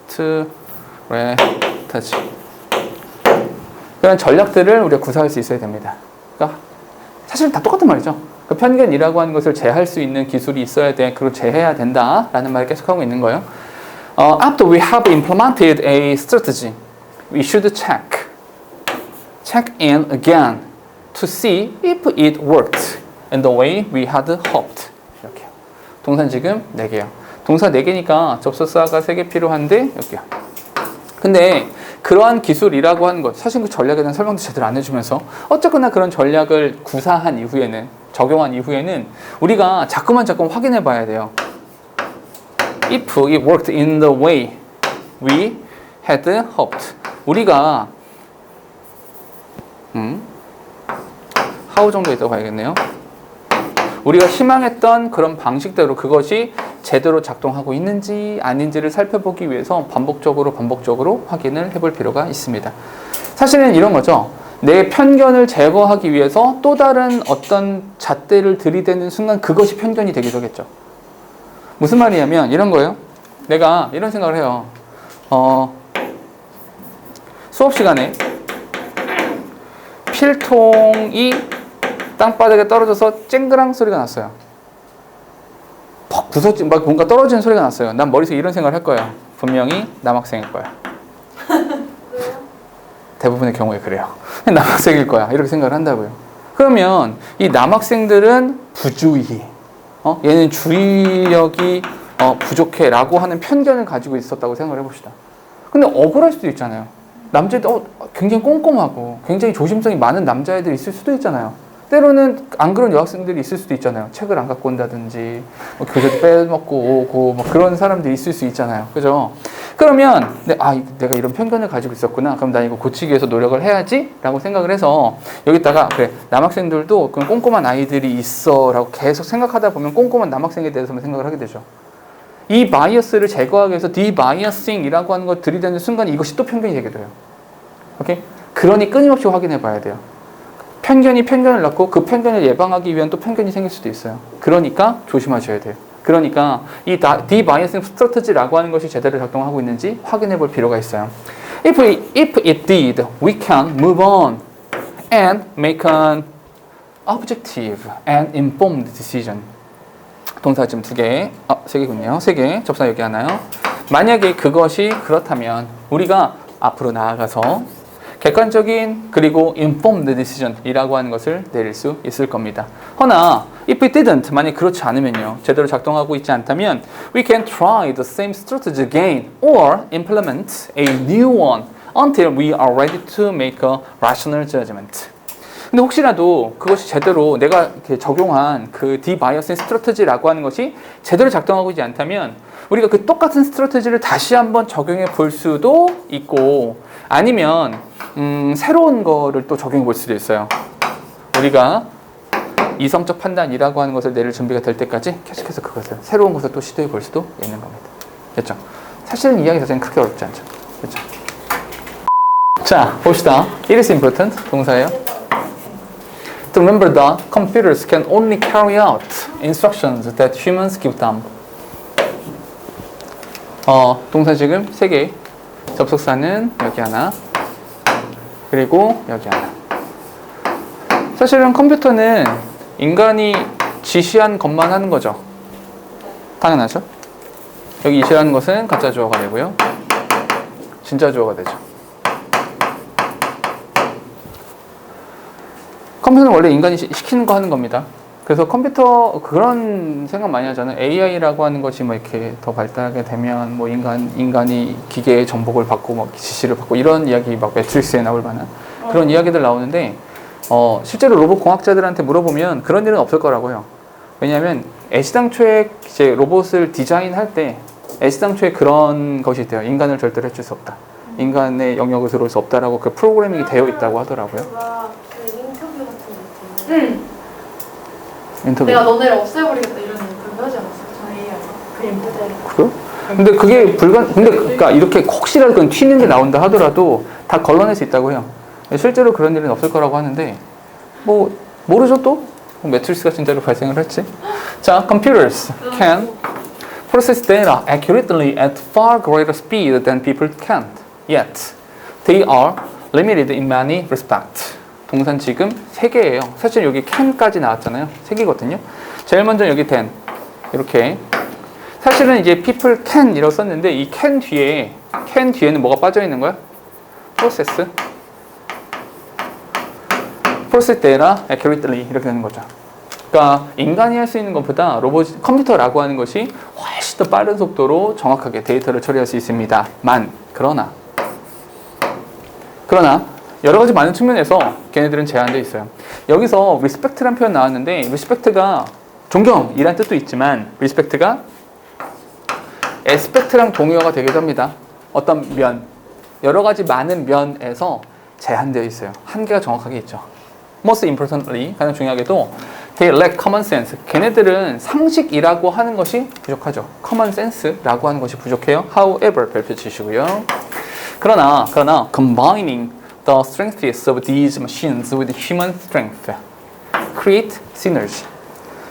Speaker 1: strategy. 그런 전략들을 우리가 구사할 수 있어야 됩니다. 그러니까 사실 다 똑같은 말이죠. 그 편견이라고 하는 것을 제할 수 있는 기술이 있어야 돼. 그걸 제해야 된다라는 말을 계속하고 있는 거예요. After we have implemented a strategy, we should check in again to see if it worked in the way we had hoped. 이렇게. 동사 지금 4개요. 동사 4개니까 접속사가 3개 필요한데 여기요. 근데 그러한 기술이라고 하는 것, 사실 그 전략에 대한 설명도 제대로 안 해주면서 어쨌거나 그런 전략을 구사한 이후에는, 적용한 이후에는 우리가 자꾸만 확인해 봐야 돼요. If it worked in the way we had hoped. 우리가 how 정도 있다고 봐야겠네요. 우리가 희망했던 그런 방식대로 그것이 제대로 작동하고 있는지 아닌지를 살펴보기 위해서 반복적으로 확인을 해볼 필요가 있습니다. 사실은 이런 거죠. 내 편견을 제거하기 위해서 또 다른 어떤 잣대를 들이대는 순간 그것이 편견이 되기도 하겠죠. 무슨 말이냐면 이런 거예요. 내가 이런 생각을 해요. 수업 시간에 필통이 땅바닥에 떨어져서 쨍그랑 소리가 났어요. 퍽 부서진, 막 뭔가 떨어지는 소리가 났어요. 난 머릿속에 이런 생각을 할 거예요. 분명히 남학생일 거야.
Speaker 3: 왜요?
Speaker 1: 대부분의 경우에 그래요. 남학생일 거야. 이렇게 생각을 한다고요. 그러면 이 남학생들은 부주의, 얘는 주의력이 부족해 라고 하는 편견을 가지고 있었다고 생각을 해봅시다. 근데 억울할 수도 있잖아요. 남자들 굉장히 꼼꼼하고 굉장히 조심성이 많은 남자애들이 있을 수도 있잖아요. 때로는 안 그런 여학생들이 있을 수도 있잖아요. 책을 안 갖고 온다든지 교재도 빼먹고 오고 뭐 그런 사람들이 있을 수 있잖아요. 그죠? 그러면 내가 이런 편견을 가지고 있었구나. 그럼 난 이거 고치기 위해서 노력을 해야지 라고 생각을 해서 여기다가 그래 남학생들도 그런 꼼꼼한 아이들이 있어 라고 계속 생각하다 보면 꼼꼼한 남학생에 대해서만 생각을 하게 되죠. 이 바이어스를 제거하기 위해서 디바이어싱이라고 하는 걸 들이대는 순간 이것이 또 편견이 되게 돼요. 오케이? 그러니 끊임없이 확인해 봐야 돼요. 편견이 편견을 낳고 그 편견을 예방하기 위한 또 편견이 생길 수도 있어요. 그러니까 조심하셔야 돼요. 그러니까 이 디바이어싱 스트래티지라고 하는 것이 제대로 작동하고 있는지 확인해 볼 필요가 있어요. If it did, we can move on and make an objective and informed decision. 동사 지금 2개, 3개군요. 3개, 접사 여기 하나요. 만약에 그것이 그렇다면 우리가 앞으로 나아가서 객관적인 그리고 informed decision이라고 하는 것을 내릴 수 있을 겁니다. 허나 if it didn't, 만약 그렇지 않으면요. 제대로 작동하고 있지 않다면 we can try the same strategy again or implement a new one until we are ready to make a rational judgment. 근데 혹시라도 그것이 제대로 내가 이렇게 적용한 그 디바이어싱 스트래티지라고 하는 것이 제대로 작동하고 있지 않다면 우리가 그 똑같은 스트래티지를 다시 한번 적용해 볼 수도 있고 아니면 새로운 거를 또 적용해 볼 수도 있어요. 우리가 이성적 판단이라고 하는 것을 내릴 준비가 될 때까지 계속해서 그것을 새로운 것을 또 시도해 볼 수도 있는 겁니다. 됐죠? 사실은 이야기 자체는 크게 어렵지 않죠. 그렇죠? 자, 봅시다. It is important. 동사예요. To remember that computers can only carry out instructions that humans give them. 동사 지금 3개. 접속사는 여기 하나. 그리고 여기 하나. 사실은 컴퓨터는 인간이 지시한 것만 하는 거죠. 당연하죠. 여기 지시하는 것은 가짜 주어가 되고요. 진짜 주어가 되죠. 컴퓨터는 원래 인간이 시키는 거 하는 겁니다. 그래서 컴퓨터 그런 생각 많이 하잖아요. AI라고 하는 것이 뭐 이렇게 더 발달하게 되면 뭐 인간이 기계의 정복을 받고 뭐 지시를 받고 이런 이야기 막 매트릭스에 나올 만한 그런 이야기들 나오는데 실제로 로봇 공학자들한테 물어보면 그런 일은 없을 거라고요. 왜냐하면 애시당초에 이제 로봇을 디자인할 때 애시당초에 그런 것이 있대요. 인간을 절대로 해줄 수 없다. 인간의 영역을 들어올 수 없다라고 그 프로그래밍이 되어 있다고 하더라고요.
Speaker 3: 그 인터뷰 같은 거 있잖아요.
Speaker 1: 인터뷰.
Speaker 2: 내가 너네를 없애버리겠다 이런 인터뷰 하지 않았어요? 저 AI가. 그 인터뷰.
Speaker 1: 그래요? 근데 그게 근데 그러니까 이렇게 혹시라도 그런 튀는 게 나온다 하더라도 다 걸러낼 수 있다고 해요. 실제로 그런 일은 없을 거라고 하는데 뭐 모르죠 또? 매트릭스가 진짜로 발생을 했지. 자, computers can process data accurately at far greater speed than people can. Yet, they are limited in many respects. 동산 지금 3개예요. 사실 여기 can까지 나왔잖아요. 3개거든요. 제일 먼저 여기 then 이렇게 사실은 이제 people can이라고 썼는데 이 can 뒤에는 뭐가 빠져 있는 거야? process process data accurately 이렇게 되는 거죠. 그러니까 인간이 할 수 있는 것보다 컴퓨터라고 하는 것이 훨씬 더 빠른 속도로 정확하게 데이터를 처리할 수 있습니다만 그러나 여러 가지 많은 측면에서 걔네들은 제한되어 있어요. 여기서 respect라는 표현 나왔는데 respect가 존경이란 뜻도 있지만 respect가 aspect랑 동의어가 되기도 합니다. 어떤 면, 여러 가지 많은 면에서 제한되어 있어요. 한계가 정확하게 있죠. Most importantly, 가장 중요하게도 they lack common sense. 걔네들은 상식이라고 하는 것이 부족하죠. common sense라고 하는 것이 부족해요. However, 별표 치시고요. 그러나 combining the strengths of these machines with human strength create synergy.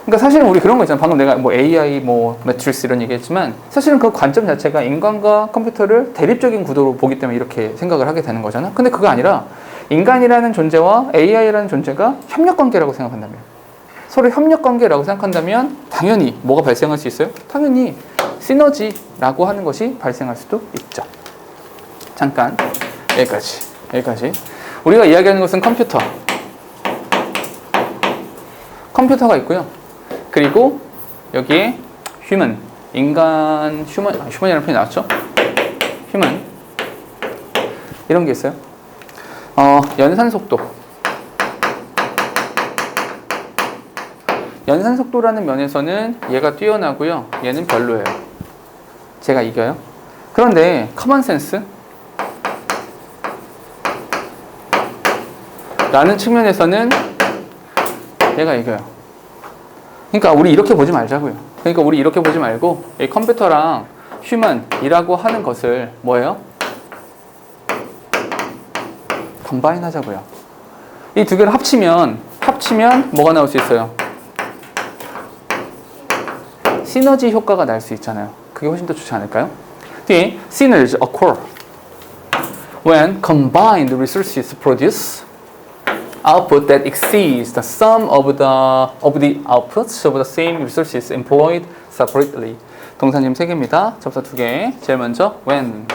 Speaker 1: 그러니까 사실은 우리 그런 거 있잖아. 방금 내가 뭐 AI, 뭐 매트릭스 이런 얘기했지만 사실은 그 관점 자체가 인간과 컴퓨터를 대립적인 구도로 보기 때문에 이렇게 생각을 하게 되는 거잖아. 근데 그거 아니라 인간이라는 존재와 AI라는 존재가 협력 관계라고 생각한다면, 서로 협력 관계라고 생각한다면 당연히 뭐가 발생할 수 있어요? 당연히 시너지라고 하는 것이 발생할 수도 있죠. 잠깐 여기까지. 우리가 이야기하는 것은 컴퓨터가 있고요. 그리고 여기에 휴먼, 휴먼이라는 표현이 나왔죠? 휴먼 이런 게 있어요. 연산 속도라는 면에서는 얘가 뛰어나고요. 얘는 별로예요. 제가 이겨요. 그런데 커먼 센스 라는 측면에서는 얘가 이겨요. 그러니까 우리 이렇게 보지 말자고요. 그러니까 우리 이렇게 보지 말고 이 컴퓨터랑 휴먼이라고 하는 것을 뭐예요? 컴바인 하자고요. 이 두 개를 합치면 뭐가 나올 수 있어요? 시너지 효과가 날 수 있잖아요. 그게 훨씬 더 좋지 않을까요? 뒤에 synergy occur when combined resources produce output that exceeds the sum of the outputs of the same resources employed separately. 동사 지금 3개입니다. 접사 2개. 제일 먼저 when,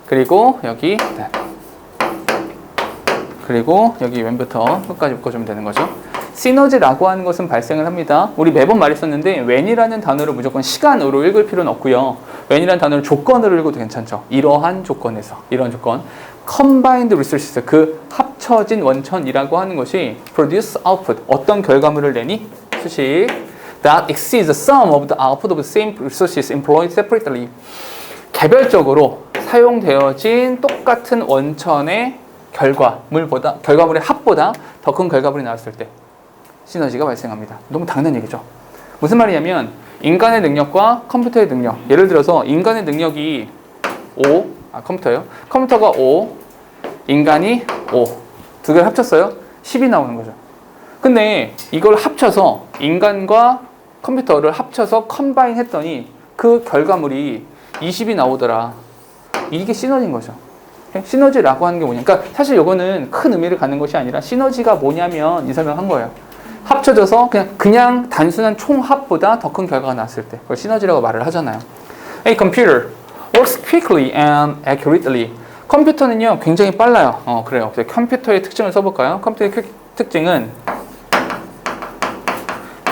Speaker 1: 그리고 여기 that, 그리고 여기 when부터 끝까지 묶어주면 되는 거죠. 시너지라고 하는 것은 발생을 합니다. 우리 매번 말했었는데 when이라는 단어를 무조건 시간으로 읽을 필요는 없고요. when이라는 단어를 조건으로 읽어도 괜찮죠. 이러한 조건에서, 이런 조건. combined resources, 그 합쳐진 원천이라고 하는 것이 produce output, 어떤 결과물을 내니? 수식. that exceeds the sum of the output of the same resources employed separately. 개별적으로 사용되어진 똑같은 원천의 결과물의 합보다 더 큰 결과물이 나왔을 때 시너지가 발생합니다. 너무 당연한 얘기죠. 무슨 말이냐면 인간의 능력과 컴퓨터의 능력, 예를 들어서 인간의 능력이 5, 컴퓨터요. 컴퓨터가 5, 인간이 5. 두 개를 합쳤어요. 10이 나오는 거죠. 근데 이걸 합쳐서 인간과 컴퓨터를 합쳐서 컴바인 했더니 그 결과물이 20이 나오더라. 이게 시너지인 거죠. 시너지라고 하는 게 뭐냐. 그러니까 사실 이거는 큰 의미를 갖는 것이 아니라 시너지가 뭐냐면 이 설명한 거예요. 합쳐져서 그냥 단순한 총합보다 더 큰 결과가 났을 때 그걸 시너지라고 말을 하잖아요. A computer works quickly and accurately. 컴퓨터는요 굉장히 빨라요. 그래요. 컴퓨터의 특징을 써볼까요? 컴퓨터의 특징은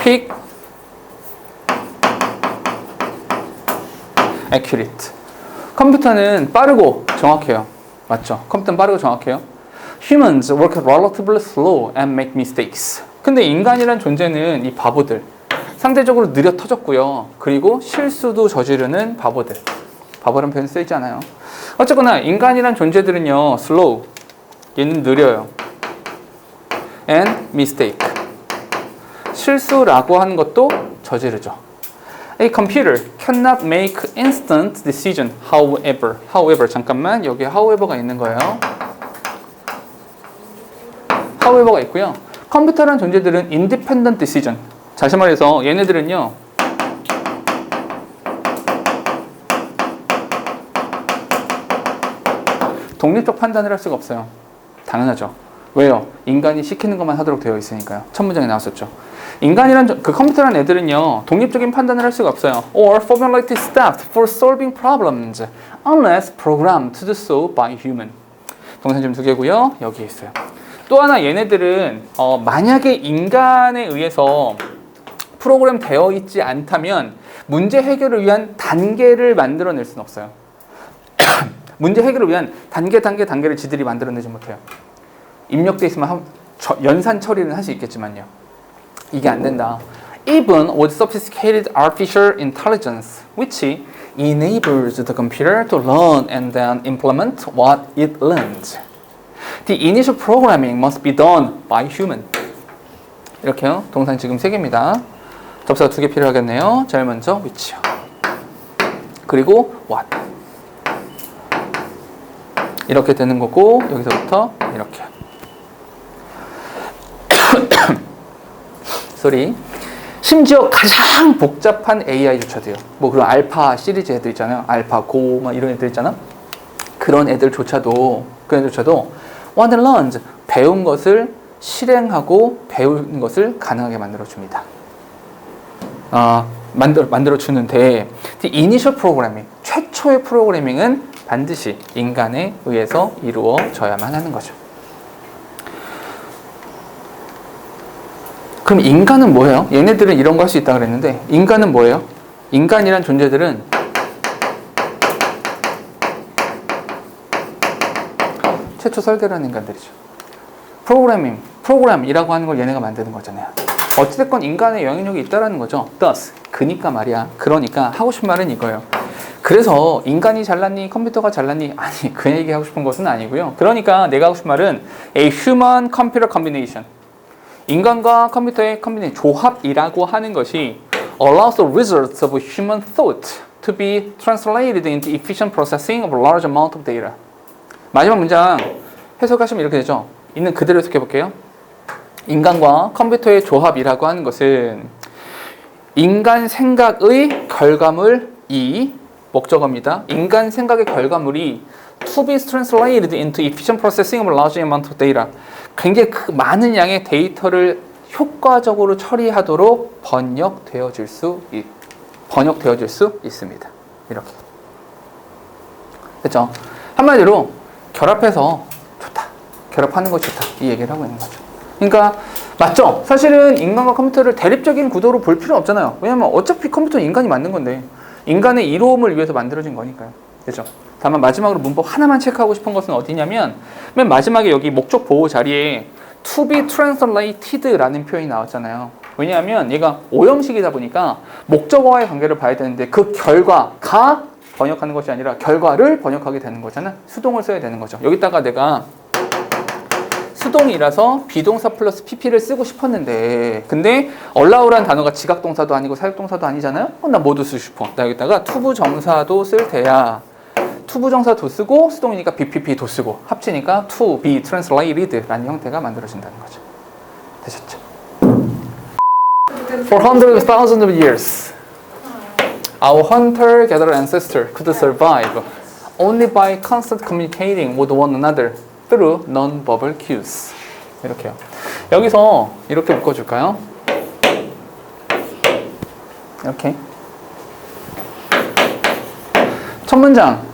Speaker 1: quick, accurate. 컴퓨터는 빠르고 정확해요. 맞죠? 컴퓨터는 빠르고 정확해요. Humans work relatively slow and make mistakes. 근데 인간이란 존재는 이 바보들, 상대적으로 느려 터졌고요. 그리고 실수도 저지르는 바보들. 바보라는 표현 쓰이지 않아요. 어쨌거나 인간이란 존재들은요 slow, 얘는 느려요. and mistake, 실수라고 하는 것도 저지르죠. A computer cannot make instant decision. However, 잠깐만, 여기 however가 있는 거예요. however가 있고요. 컴퓨터라는 존재들은 independent decision. 다시 말해서 얘네들은요 독립적 판단을 할 수가 없어요. 당연하죠. 왜요? 인간이 시키는 것만 하도록 되어 있으니까요. 첫 문장에 나왔었죠. 그 컴퓨터란 애들은요 독립적인 판단을 할 수가 없어요. Or formulated steps for solving problems unless programmed to do so by human. 동사 지금 2개고요. 여기에 있어요. 또 하나 얘네들은 만약에 인간에 의해서 프로그램 되어 있지 않다면 문제 해결을 위한 단계를 만들어낼 수는 없어요. 문제 해결을 위한 단계를 지들이 만들어내지 못해요. 입력돼 있으면 연산 처리는 할 수 있겠지만요. 이게 안 된다. Even with sophisticated artificial intelligence, which enables the computer to learn and then implement what it learns, the initial programming must be done by human. 이렇게요. 동사 지금 3개입니다. 접사가 2개 필요하겠네요. 제일 먼저 which요. 그리고 what. 이렇게 되는 거고 여기서부터 이렇게. 소리. 심지어 가장 복잡한 AI조차도요. 뭐 그런 알파 시리즈 애들 있잖아요. 알파 고 막 이런 애들 있잖아. 그런 애들조차도 what learns 배운 것을 실행하고 배운 것을 가능하게 만들어 줍니다. 만들어 주는데 the initial programming 최초의 프로그래밍은 반드시 인간에 의해서 이루어져야만 하는 거죠. 그럼 인간은 뭐예요? 얘네들은 이런 거 할 수 있다 그랬는데 인간은 뭐예요? 인간이란 존재들은 최초 설계를 한 인간들이죠. 프로그램이라고 하는 걸 얘네가 만드는 거잖아요. 어찌됐건 인간의 영향력이 있다라는 거죠. thus, 그러니까 하고 싶은 말은 이거예요. 그래서 인간이 잘났니? 컴퓨터가 잘났니? 아니, 그 얘기 하고 싶은 것은 아니고요. 그러니까 내가 하고 싶은 말은 a human computer combination. 인간과 컴퓨터의 조합이라고 하는 것이 allows the results of human thought to be translated into efficient processing of a large amount of data. 마지막 문장 해석하시면 이렇게 되죠. 있는 그대로 해석해 볼게요. 인간과 컴퓨터의 조합이라고 하는 것은 인간 생각의 결과물이 목적어입니다. 인간 생각의 결과물이 to be translated into efficient processing of a large amount of data. 굉장히 많은 양의 데이터를 효과적으로 처리하도록 번역되어질 수 있습니다. 이렇게. 그렇죠? 한마디로 결합해서 좋다. 결합하는 것이 좋다. 이 얘기를 하고 있는 거죠. 그러니까 맞죠? 사실은 인간과 컴퓨터를 대립적인 구도로 볼 필요는 없잖아요. 왜냐면 어차피 컴퓨터는 인간이 만든 건데 인간의 이로움을 위해서 만들어진 거니까요. 그렇죠? 다만 마지막으로 문법 하나만 체크하고 싶은 것은 어디냐면 맨 마지막에 여기 목적 보호 자리에 to be translated라는 표현이 나왔잖아요. 왜냐하면 얘가 오형식이다 보니까 목적어와의 관계를 봐야 되는데 그 결과가 번역하는 것이 아니라 결과를 번역하게 되는 거잖아. 수동을 써야 되는 거죠. 여기다가 내가 수동이라서 비동사 플러스 pp를 쓰고 싶었는데 근데 allow라는 단어가 지각동사도 아니고 사역동사도 아니잖아요. 나 뭐도 쓰고 싶어. 나 여기다가 투부정사도 쓸 테야. 투부정사도 쓰고 수동이니까 BPP도 쓰고 합치니까 to be translated 라는 형태가 만들어진다는 거죠. 되셨죠? For hundreds of thousands of years our hunter-gatherer ancestor could survive only by constant communicating with one another through non-verbal cues. 이렇게요. 여기서 이렇게 묶어줄까요? 이렇게. 첫 문장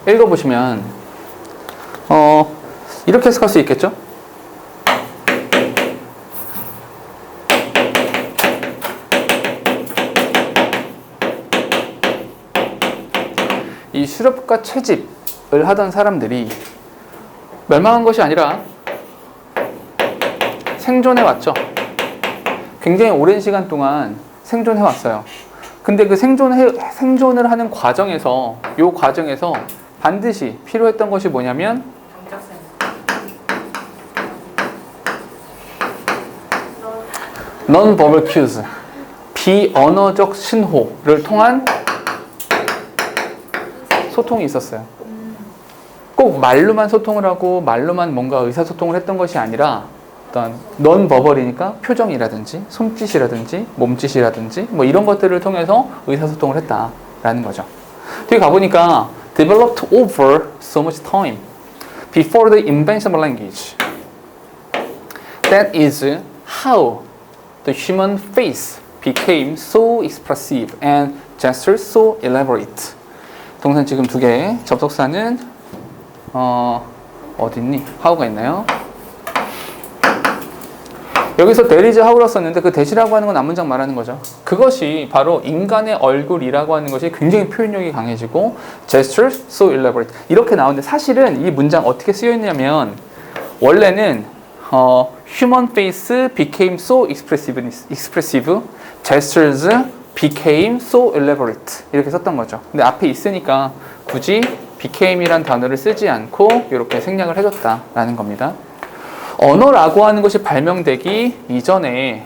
Speaker 1: 읽어보시면 이렇게 해석할 수 있겠죠? 이 수렵과 채집을 하던 사람들이 멸망한 것이 아니라 생존해 왔죠. 굉장히 오랜 시간 동안 생존해 왔어요. 근데 그 생존을 하는 과정에서 반드시 필요했던 것이 뭐냐면 non-verbal cues, 비언어적 신호를 통한 소통이 있었어요. 꼭 말로만 소통을 하고 말로만 뭔가 의사소통을 했던 것이 아니라 어떤 non-verbal이니까 표정이라든지 손짓이라든지 몸짓이라든지 뭐 이런 것들을 통해서 의사소통을 했다라는 거죠. 뒤에 가보니까 developed over so much time before the invention of language. That is how the human face became so expressive and gestures so elaborate. 동사 지금 2개, 접속사는 어디 있니? how가 있나요? 여기서 there is how라고 썼는데 그 that이라고 하는 건 앞문장 말하는 거죠. 그것이 바로 인간의 얼굴이라고 하는 것이 굉장히 표현력이 강해지고 gestures so elaborate 이렇게 나오는데 사실은 이 문장 어떻게 쓰여 있냐면 원래는 human face became so expressive, gestures became so elaborate 이렇게 썼던 거죠. 근데 앞에 있으니까 굳이 became이란 단어를 쓰지 않고 이렇게 생략을 해줬다라는 겁니다. 언어라고 하는 것이 발명되기 이전에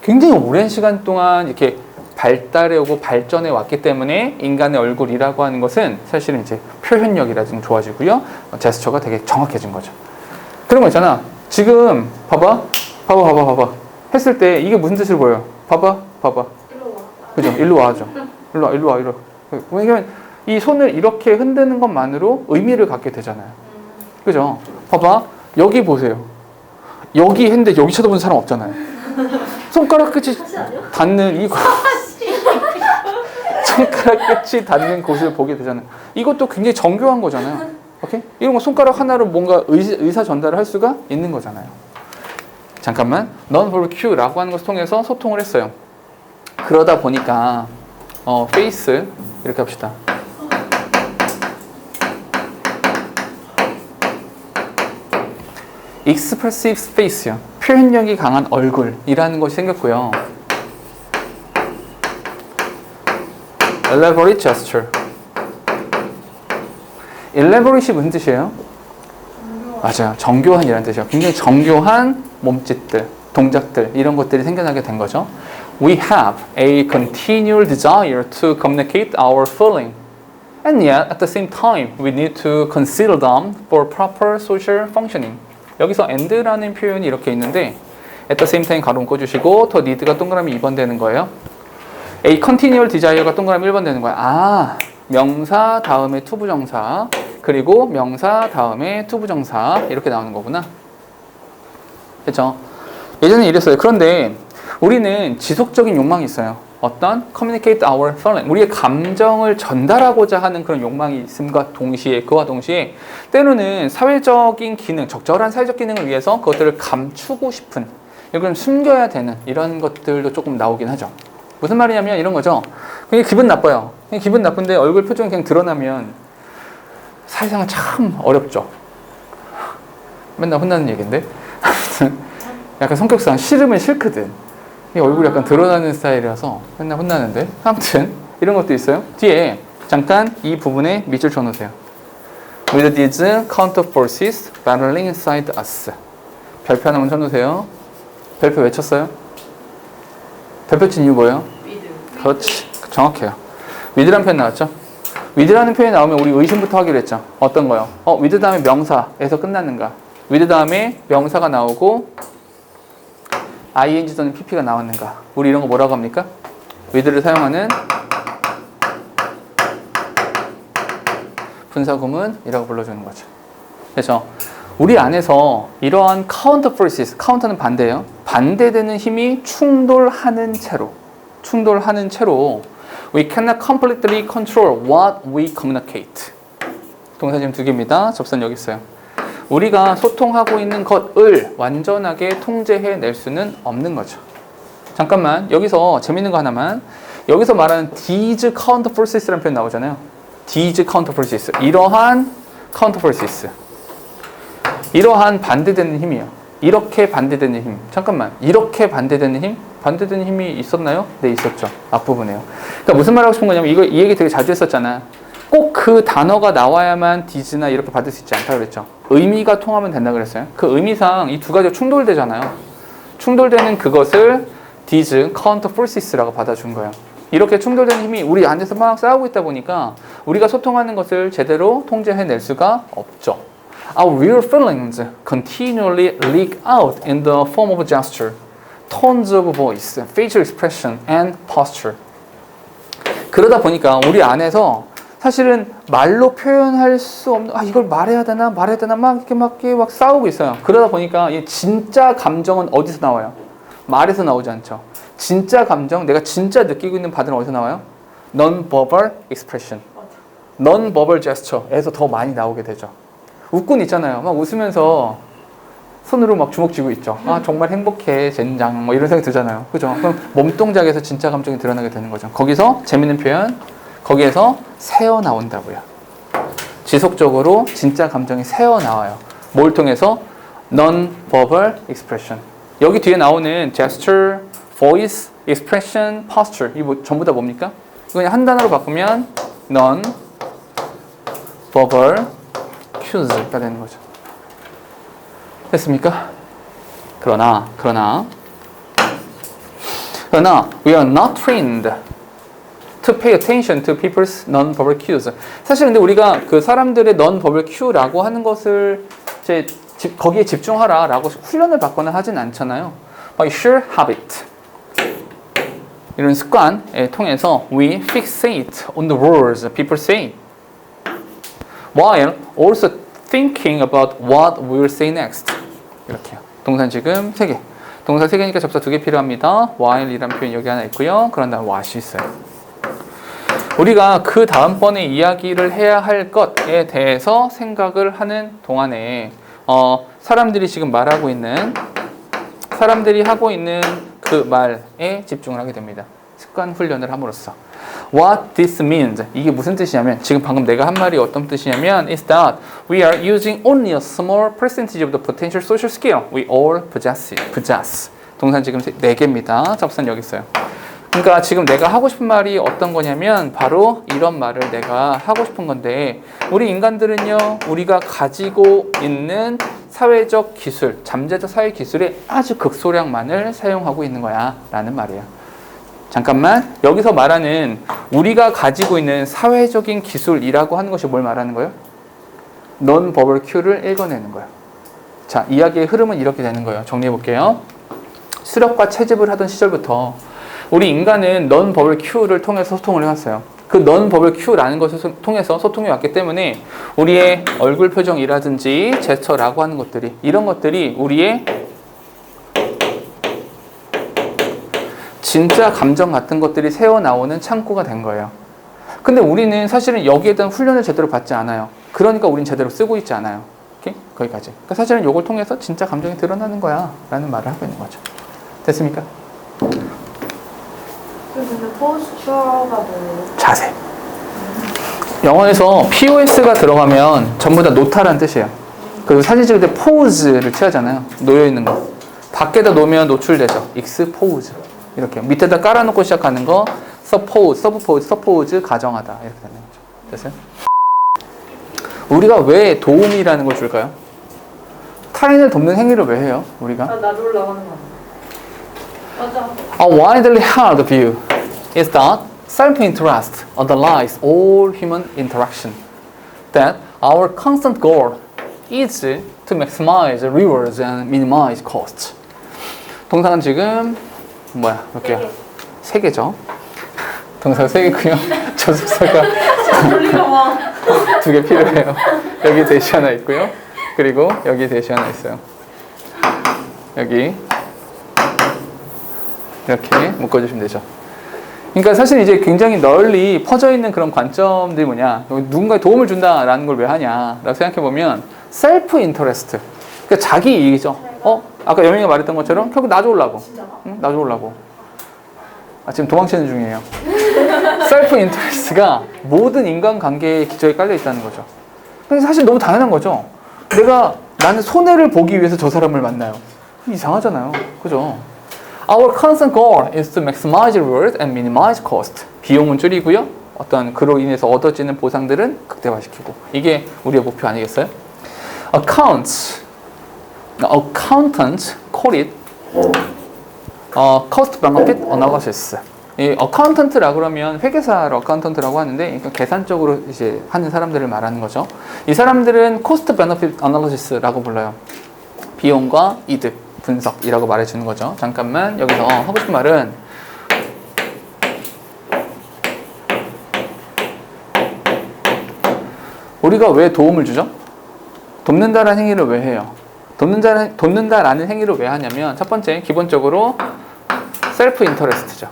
Speaker 1: 굉장히 오랜 시간 동안 이렇게 발달해 오고 발전해 왔기 때문에 인간의 얼굴이라고 하는 것은 사실은 이제 표현력이라 좀 좋아지고요. 제스처가 되게 정확해진 거죠. 그런 거 있잖아. 지금 봐봐. 했을 때 이게 무슨 뜻을 보여요? 봐봐. 그죠? 일로 와 하죠. 일로 와. 왜냐면 이 손을 이렇게 흔드는 것만으로 의미를 갖게 되잖아요. 그죠? 봐봐. 여기 보세요. 여기 했는데 여기 쳐다보는 사람 없잖아요. 손가락 끝이 닿는 이 손가락 끝이 닿는 곳을 보게 되잖아요. 이것도 굉장히 정교한 거잖아요. 오케이? 이런 거 손가락 하나로 뭔가 의사 전달을 할 수가 있는 거잖아요. 잠깐만. non-verbal cue라고 하는 것을 통해서 소통을 했어요. 그러다 보니까 face 이렇게 합시다. expressive face요. 표현력이 강한 얼굴이라는 것이 생겼고요. elaborate gesture. elaborate이 무슨 뜻이에요? 맞아요. 정교한이라는 뜻이에요. 굉장히 정교한 몸짓들, 동작들 이런 것들이 생겨나게 된 거죠. We have a continual desire to communicate our feeling. And yet, at the same time, we need to consider them for proper social functioning. 여기서 and라는 표현이 이렇게 있는데 at the same time 가로 묶어주시고 더 need가 동그라미 2번 되는 거예요. a continual desire가 동그라미 1번 되는 거야. 명사 다음에 투부정사 그리고 명사 다음에 투부정사 이렇게 나오는 거구나. 그렇죠? 예전에 이랬어요. 그런데 우리는 지속적인 욕망이 있어요. 어떤? communicate our feeling. 우리의 감정을 전달하고자 하는 그런 욕망이 있음과 동시에 그와 동시에 때로는 사회적인 기능, 적절한 사회적 기능을 위해서 그것들을 감추고 싶은 이걸 숨겨야 되는 이런 것들도 조금 나오긴 하죠. 무슨 말이냐면 이런 거죠. 그냥 기분 나빠요. 그냥 기분 나쁜데 얼굴 표정이 그냥 드러나면 사회생활 참 어렵죠. 맨날 혼나는 얘기인데 아무튼 약간 성격상 싫으면 싫거든. 얼굴이 약간 드러나는 스타일이라서 맨날 혼나는데 아무튼 이런 것도 있어요. 뒤에 잠깐 이 부분에 밑줄 쳐놓으세요. With these counter forces battling inside us. 별표 하나만 쳐놓으세요. 별표 왜 쳤어요? 별표 친 이유 뭐예요? 그렇지. 정확해요. with라는 표현 나왔죠? with라는 표현이 나오면 우리 의심부터 하기로 했죠. 어떤 거요? with 다음에 명사에서 끝났는가? with 다음에 명사가 나오고 ing 또는 pp가 나왔는가? 우리 이런 거 뭐라고 합니까? with를 사용하는 분사구문이라고 불러주는 거죠. 그래서 우리 안에서 이러한 counter forces, counter는 반대예요. 반대되는 힘이 충돌하는 채로 we cannot completely control what we communicate. 동사 지금 두 개입니다. 접선 여기 있어요. 우리가 소통하고 있는 것을 완전하게 통제해낼 수는 없는 거죠. 잠깐만 여기서 재밌는 거 하나만. 여기서 말하는 these counter forces라는 표현 나오잖아요. these counter forces. 이러한 counter forces. 이러한 반대되는 힘이에요. 이렇게 반대되는 힘. 잠깐만. 이렇게 반대되는 힘? 반대되는 힘이 있었나요? 네, 있었죠. 앞부분에요. 그러니까 무슨 말 하고 싶은 거냐면 이 얘기 되게 자주 했었잖아. 꼭 그 단어가 나와야만 디즈나 이렇게 받을 수 있지 않다고 그랬죠. 의미가 통하면 된다고 그랬어요. 그 의미상 이 두 가지가 충돌되잖아요. 충돌되는 그것을 디즈, counter forces라고 받아준 거예요. 이렇게 충돌되는 힘이 우리 안에서 막 싸우고 있다 보니까 우리가 소통하는 것을 제대로 통제해낼 수가 없죠. Our real feelings continually leak out in the form of gesture, tones of voice, facial expression, and posture. 그러다 보니까 우리 안에서 사실은 말로 표현할 수 없는 이걸 말해야 되나 막 이렇게 막 싸우고 있어요. 그러다 보니까 이 진짜 감정은 어디서 나와요? 말에서 나오지 않죠. 진짜 감정, 내가 진짜 느끼고 있는 바들은 어디서 나와요? non-verbal expression, non-verbal gesture에서 더 많이 나오게 되죠. 웃곤 있잖아요. 막 웃으면서 손으로 막 주먹 쥐고 있죠. 아 정말 행복해 젠장 뭐 이런 생각이 들잖아요. 그죠? 그럼 몸 동작에서 진짜 감정이 드러나게 되는 거죠. 거기서 재밌는 표현, 거기에서 새어 나온다고요. 지속적으로 진짜 감정이 새어 나와요. 뭘 통해서? Non-verbal expression. 여기 뒤에 나오는 gesture, voice, expression, posture 이 뭐, 전부 다 뭡니까? 이거 그냥 한 단어로 바꾸면 non-verbal cues가 되는 거죠. 됐습니까? 그러나 we are not trained to pay attention to people's non-verbal cues. 사실 근데 우리가 그 사람들의 non-verbal cue라고 하는 것을 이제 거기에 집중하라라고 훈련을 받거나 하진 않잖아요. By sheer habit. 이런 습관에 통해서 we fixate on the words people say while also thinking about what we will say next. 이렇게요. 동사 지금 3개. 동사 3개니까 접사 2개 필요합니다. while이라는 표현이 여기 하나 있고요. 그런 다음 what이 있어요. 우리가 그 다음번에 이야기를 해야 할 것에 대해서 생각을 하는 동안에 사람들이 지금 말하고 있는 사람들이 하고 있는 그 말에 집중을 하게 됩니다. 습관 훈련을 함으로써. What this means. 이게 무슨 뜻이냐면 지금 방금 내가 한 말이 어떤 뜻이냐면 is that we are using only a small percentage of the potential social skill we all possess. 동사 지금 4개입니다. 접선 여기 있어요. 그러니까 지금 내가 하고 싶은 말이 어떤 거냐면 바로 이런 말을 내가 하고 싶은 건데 우리 인간들은요 우리가 가지고 있는 사회적 기술, 잠재적 사회 기술의 아주 극소량만을 사용하고 있는 거야 라는 말이에요. 잠깐만 여기서 말하는 우리가 가지고 있는 사회적인 기술이라고 하는 것이 뭘 말하는 거예요? non-verbal cue를 읽어내는 거예요. 자, 이야기의 흐름은 이렇게 되는 거예요. 정리해 볼게요. 수렵과 채집을 하던 시절부터 우리 인간은 non-verbal cue를 통해서 소통을 해왔어요. 그 non-verbal cue라는 것을 통해서 소통해 왔기 때문에 우리의 얼굴 표정이라든지 제스처라고 하는 것들이 이런 것들이 우리의 진짜 감정 같은 것들이 새어나오는 창구가 된 거예요. 근데 우리는 사실은 여기에 대한 훈련을 제대로 받지 않아요. 그러니까 우린 제대로 쓰고 있지 않아요. 오케이? 거기까지. 그러니까 사실은 이걸 통해서 진짜 감정이 드러나는 거야 라는 말을 하고 있는 거죠. 됐습니까?
Speaker 3: 근데 포스처가 뭐예요?
Speaker 1: 자세. 영어에서 POS가 들어가면 전부 다 놓다라는 뜻이에요. 그리고 사진 찍을 때 포즈를 취하잖아요. 놓여있는 거. 밖에다 놓으면 노출되죠. 익스포즈. 이렇게 밑에다 깔아놓고 시작하는 거 서포즈, 서포즈 가정하다 이렇게 되는 거죠. 됐어요? 우리가 왜 도움이라는 걸 줄까요? 타인을 돕는 행위를 왜 해요? 우리가?
Speaker 4: 나도 올라가는 거 맞아.
Speaker 1: A widely held view is that self-interest underlies all human interaction. That our constant goal is to maximize rewards and minimize costs. 동사는 지금 몇 개야? 3개죠. 동사가 3개고요. 접속사가 2개 필요해요. 여기 대시 하나 있고요. 그리고 여기 대시 하나 있어요. 여기 이렇게 묶어주시면 되죠. 그러니까 사실 이제 굉장히 널리 퍼져 있는 그런 관점들이 뭐냐, 누군가에 도움을 준다라는 걸 왜 하냐라고 생각해 보면 셀프 인터레스트, 그러니까 자기 이익이죠. 아까 여민이가 말했던 것처럼 결국 나 좋으려고, 응? 나 좋으려고. 지금 도망치는 중이에요. 셀프 인터레스트가 모든 인간관계의 기저에 깔려 있다는 거죠. 근데 사실 너무 당연한 거죠. 나는 손해를 보기 위해서 저 사람을 만나요. 이상하잖아요. 그죠? Our constant goal is to maximize reward and minimize cost. 비용은 줄이고요. 어떤 그로 인해서 얻어지는 보상들은 극대화시키고. 이게 우리의 목표 아니겠어요? Accountants call it cost benefit analysis. 이 어카운턴트라 그러면 회계사를 어카운턴트라고 하는데, 그러니까 계산적으로 이제 하는 사람들을 말하는 거죠. 이 사람들은 cost benefit analysis라고 불러요. 비용과 이득 분석이라고 말해주는 거죠. 잠깐만 여기서 하고 싶은 말은 우리가 왜 도움을 주죠? 돕는다라는 행위를 왜 해요? 돕는다라는 행위를 왜 하냐면 첫 번째 기본적으로 셀프 인터레스트죠.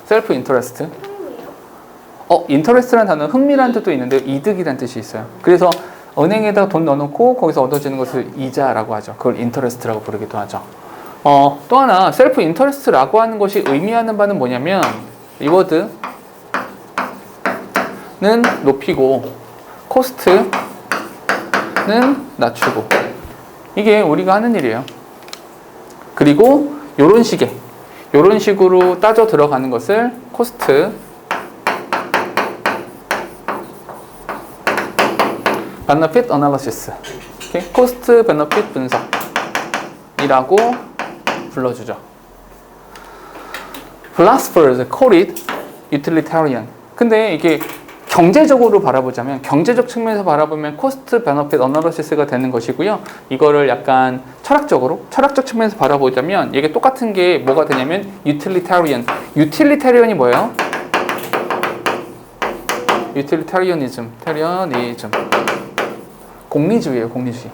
Speaker 1: 셀프 인터레스트. 인터레스트라는 단어는 흥미라는 뜻도 있는데 이득이라는 뜻이 있어요. 그래서 은행에다 돈 넣어놓고 거기서 얻어지는 것을 이자라고 하죠. 그걸 인터레스트라고 부르기도 하죠. 또 하나 셀프 인터레스트라고 하는 것이 의미하는 바는 뭐냐면 리워드는 높이고 코스트는 낮추고 이게 우리가 하는 일이에요. 그리고 요런 식으로 따져 들어가는 것을 코스트 베너핏 어널리시스, 코스트 베너핏 분석이라고 불러주죠. Philosophers call it utilitarian. 근데 이게 경제적으로 바라보자면, 경제적 측면에서 바라보면 코스트 베너핏 어널리시스가 되는 것이고요. 이거를 약간 철학적 측면에서 바라보자면 이게 똑같은 게 뭐가 되냐면 utilitarian. utilitarian이 뭐예요? utilitarianism. 공리주의예요, 공리주의.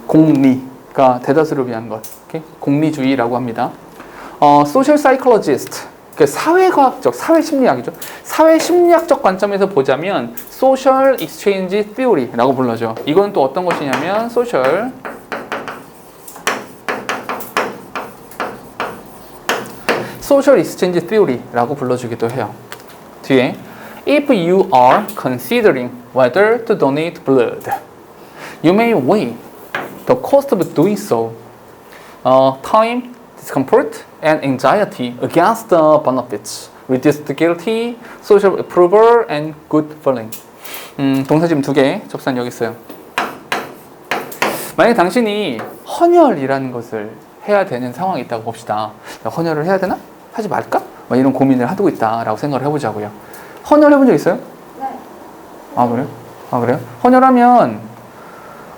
Speaker 1: 공리가 대다수를 위한 것. 공리주의라고 합니다. social psychologist. 사회과학적, 사회심리학이죠. 사회심리학적 관점에서 보자면 social exchange theory라고 불러죠. 이건 또 어떤 것이냐면 social exchange theory라고 불러주기도 해요. 뒤에 if you are considering whether to donate blood, you may weigh the cost of doing so, time, discomfort, and anxiety against the benefits, reduced guilty, social approval, and good feeling. 동사지금 2개, 접수한 여기 있어요. 만약에 당신이 헌혈이라는 것을 해야 되는 상황이 있다고 봅시다. 헌혈을 해야 되나? 하지 말까? 이런 고민을 하고 있다라고 생각을 해보자고요. 헌혈 해본 적 있어요?
Speaker 4: 네.
Speaker 1: 아, 그래요?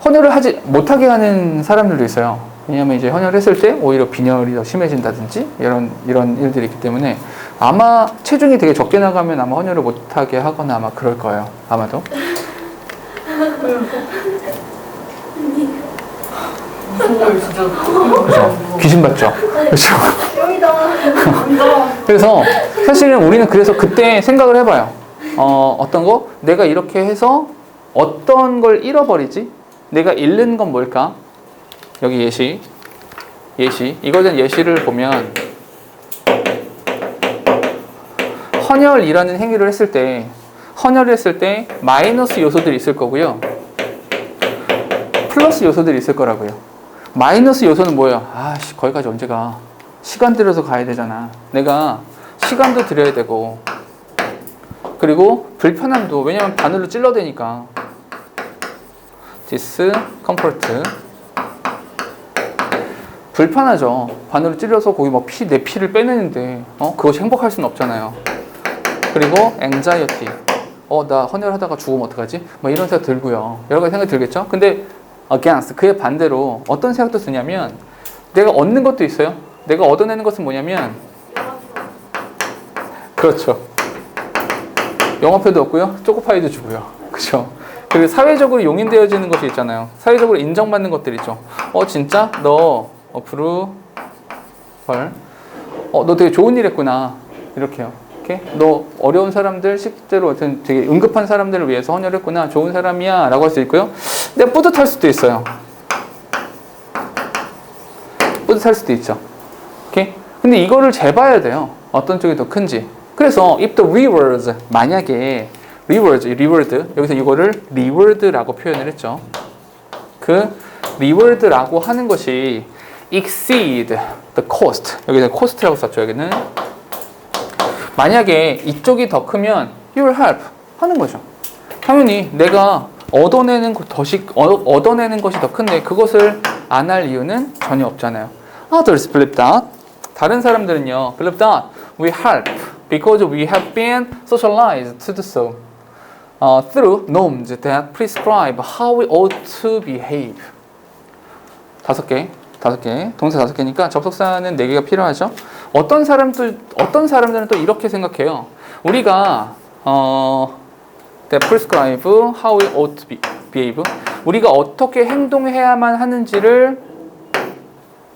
Speaker 1: 헌혈을 하지 못하게 하는 사람들도 있어요. 왜냐면 이제 헌혈했을 때 오히려 빈혈이 더 심해진다든지 이런 일들이 있기 때문에 아마 체중이 되게 적게 나가면 아마 헌혈을 못하게 하거나 아마 그럴 거예요. 아마도.
Speaker 2: 무서워요, 진짜.
Speaker 1: 그렇죠? 귀신 같죠? 그렇죠?
Speaker 3: 여기다.
Speaker 1: 그래서 사실은 우리는 그래서 그때 생각을 해봐요. 어떤 거? 내가 이렇게 해서 어떤 걸 잃어버리지? 내가 잃는 건 뭘까? 여기 예시. 이거에 대한 예시를 보면 헌혈이라는 행위를 했을 때 마이너스 요소들이 있을 거고요. 플러스 요소들이 있을 거라고요. 마이너스 요소는 뭐예요? 거기까지 언제 가? 시간 들여서 가야 되잖아. 내가 시간도 들여야 되고 그리고 불편함도, 왜냐면 바늘로 찔러대니까. discomfort, 불편하죠. 바늘로 찔려서 거기 막 내 피를 빼내는데 그것이 행복할 수는 없잖아요. 그리고 anxiety, 나 헌혈하다가 죽으면 어떡하지? 이런 생각 들고요. 여러 가지 생각이 들겠죠. 근데 against, 그의 반대로 어떤 생각도 드냐면 내가 얻는 것도 있어요. 내가 얻어내는 것은 뭐냐면, 그렇죠, 영화표도 얻고요, 초코파이도 주고요. 그렇죠. 그리고 사회적으로 용인되어지는 것이 있잖아요. 사회적으로 인정받는 것들 있죠. 진짜 너 어프루 너 되게 좋은 일 했구나, 이렇게요. 너 어려운 사람들, 실제로 되게 응급한 사람들을 위해서 헌혈했구나, 좋은 사람이야 라고 할 수 있고요. 근데 뿌듯할 수도 있어요. 뿌듯할 수도 있죠. 근데 이거를 재봐야 돼요. 어떤 쪽이 더 큰지. 그래서 if the rewards, 만약에 reward, 여기서 이거를 reward라고 표현을 했죠. 그 reward라고 하는 것이 exceed the cost, 여기는 cost라고 썼죠. 여기는 만약에 이쪽이 더 크면 you will help 하는 거죠. 당연히 내가 얻어내는 것이 더 큰데 그것을 안 할 이유는 전혀 없잖아요. Others believe that, 다른 사람들은요, believe that we help because we have been socialized to do so through norms that prescribe how we ought to behave. 5개, 동사 5개니까 접속사는 4개가 필요하죠. 어떤 사람들은 또 이렇게 생각해요. 우리가 that prescribe how we ought to behave, 우리가 어떻게 행동해야만 하는지를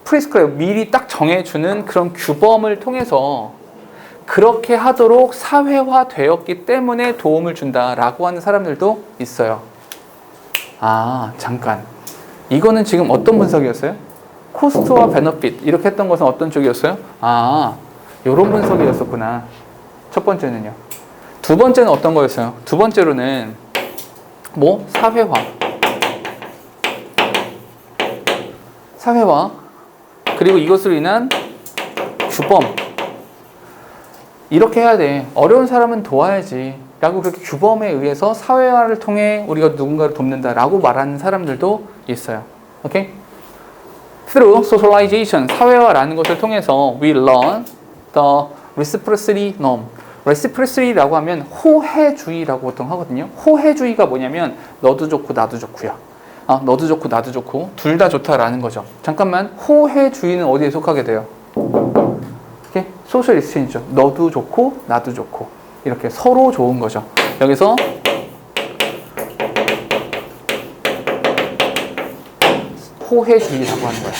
Speaker 1: prescribe, 미리 딱 정해주는 그런 규범을 통해서 그렇게 하도록 사회화되었기 때문에 도움을 준다라고 하는 사람들도 있어요. 아, 잠깐. 이거는 지금 어떤 분석이었어요? 코스트와 베너핏 이렇게 했던 것은 어떤 쪽이었어요? 아, 요런 분석이었었구나. 첫 번째는요. 두 번째는 어떤 거였어요? 두 번째로는 뭐? 사회화. 그리고 이것으로 인한 규범. 이렇게 해야 돼. 어려운 사람은 도와야지. 라고 그렇게 규범에 의해서 사회화를 통해 우리가 누군가를 돕는다 라고 말하는 사람들도 있어요. 오케이? Through socialization, 사회화라는 것을 통해서 we learn the reciprocity norm. reciprocity라고 하면 호혜주의라고 보통 하거든요. 호혜주의가 뭐냐면 너도 좋고 나도 좋고요. 너도 좋고 나도 좋고 둘 다 좋다라는 거죠. 잠깐만, 호혜주의는 어디에 속하게 돼요? 오케이? 소셜 익스체인지죠. 너도 좋고 나도 좋고 이렇게 서로 좋은 거죠. 여기서 호혜주의라고 하는 거예요.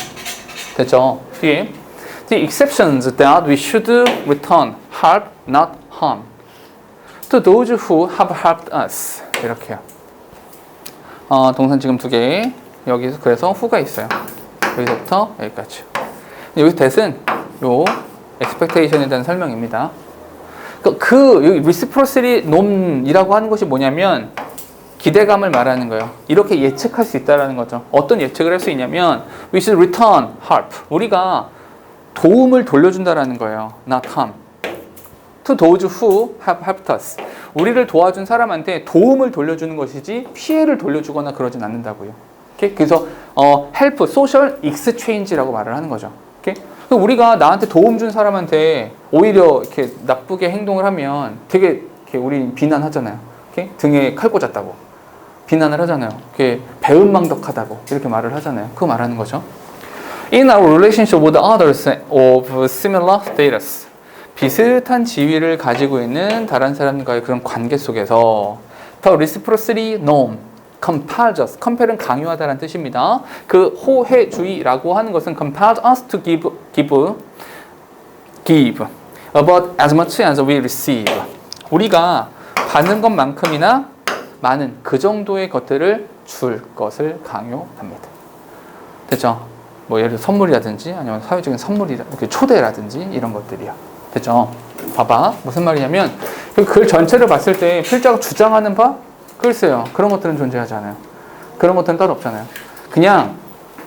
Speaker 1: 됐죠? 뒤에 The exceptions that we should return help, not harm. To those who have helped us. 이렇게요. 동사 지금 두 개. 여기서 그래서 who가 있어요. 여기서부터 여기까지. 여기서 that은 요 expectation에 대한 설명입니다. 여기 reciprocity norm이라고 하는 것이 뭐냐면 기대감을 말하는 거예요. 이렇게 예측할 수 있다는 거죠. 어떤 예측을 할 수 있냐면 we should return help. 우리가 도움을 돌려준다라는 거예요. Not harm. To those who have helped us. 우리를 도와준 사람한테 도움을 돌려주는 것이지 피해를 돌려주거나 그러진 않는다고요. 오케이? 그래서 help, social exchange라고 말을 하는 거죠. 오케이? 우리가 나한테 도움 준 사람한테 오히려 이렇게 나쁘게 행동을 하면 되게 이렇게 우리 비난하잖아요. 오케이? 등에 칼 꽂았다고 비난을 하잖아요. 이렇게 배은망덕하다고 이렇게 말을 하잖아요. 그거 말하는 거죠. In our relationship with others of similar status, 비슷한 지위를 가지고 있는 다른 사람과의 그런 관계 속에서 the reciprocity norm compels us. compel은 강요하다라는 뜻입니다. 그 호혜주의라고 하는 것은 compels us to give about as much as we receive. 우리가 받는 것만큼이나 많은 그 정도의 것들을 줄 것을 강요합니다. 됐죠? 뭐 예를 들어 선물이라든지 아니면 사회적인 선물이라든지 초대라든지 이런 것들이요. 됐죠? 봐봐. 무슨 말이냐면 글 전체를 봤을 때 필자가 주장하는 바? 글쎄요. 그런 것들은 존재하지 않아요. 그런 것들은 따로 없잖아요. 그냥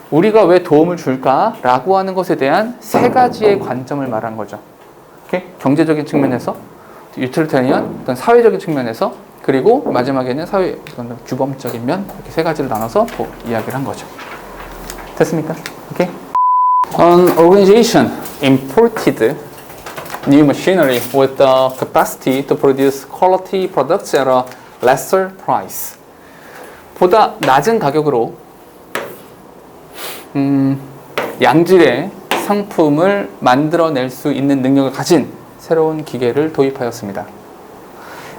Speaker 1: 우리가 왜 도움을 줄까라고 하는 것에 대한 세 가지의 관점을 말한 거죠. 오케이? 경제적인 측면에서, 유틸리테리언, 어떤 사회적인 측면에서, 그리고 마지막에는 사회 어떤 규범적인 면 이렇게 세 가지를 나눠서 이야기를 한 거죠. 됐습니까? 오케이? An organization imported new machinery with the capacity to produce quality products at a lesser price. 보다 낮은 가격으로 양질의 상품을 만들어낼 수 있는 능력을 가진 새로운 기계를 도입하였습니다.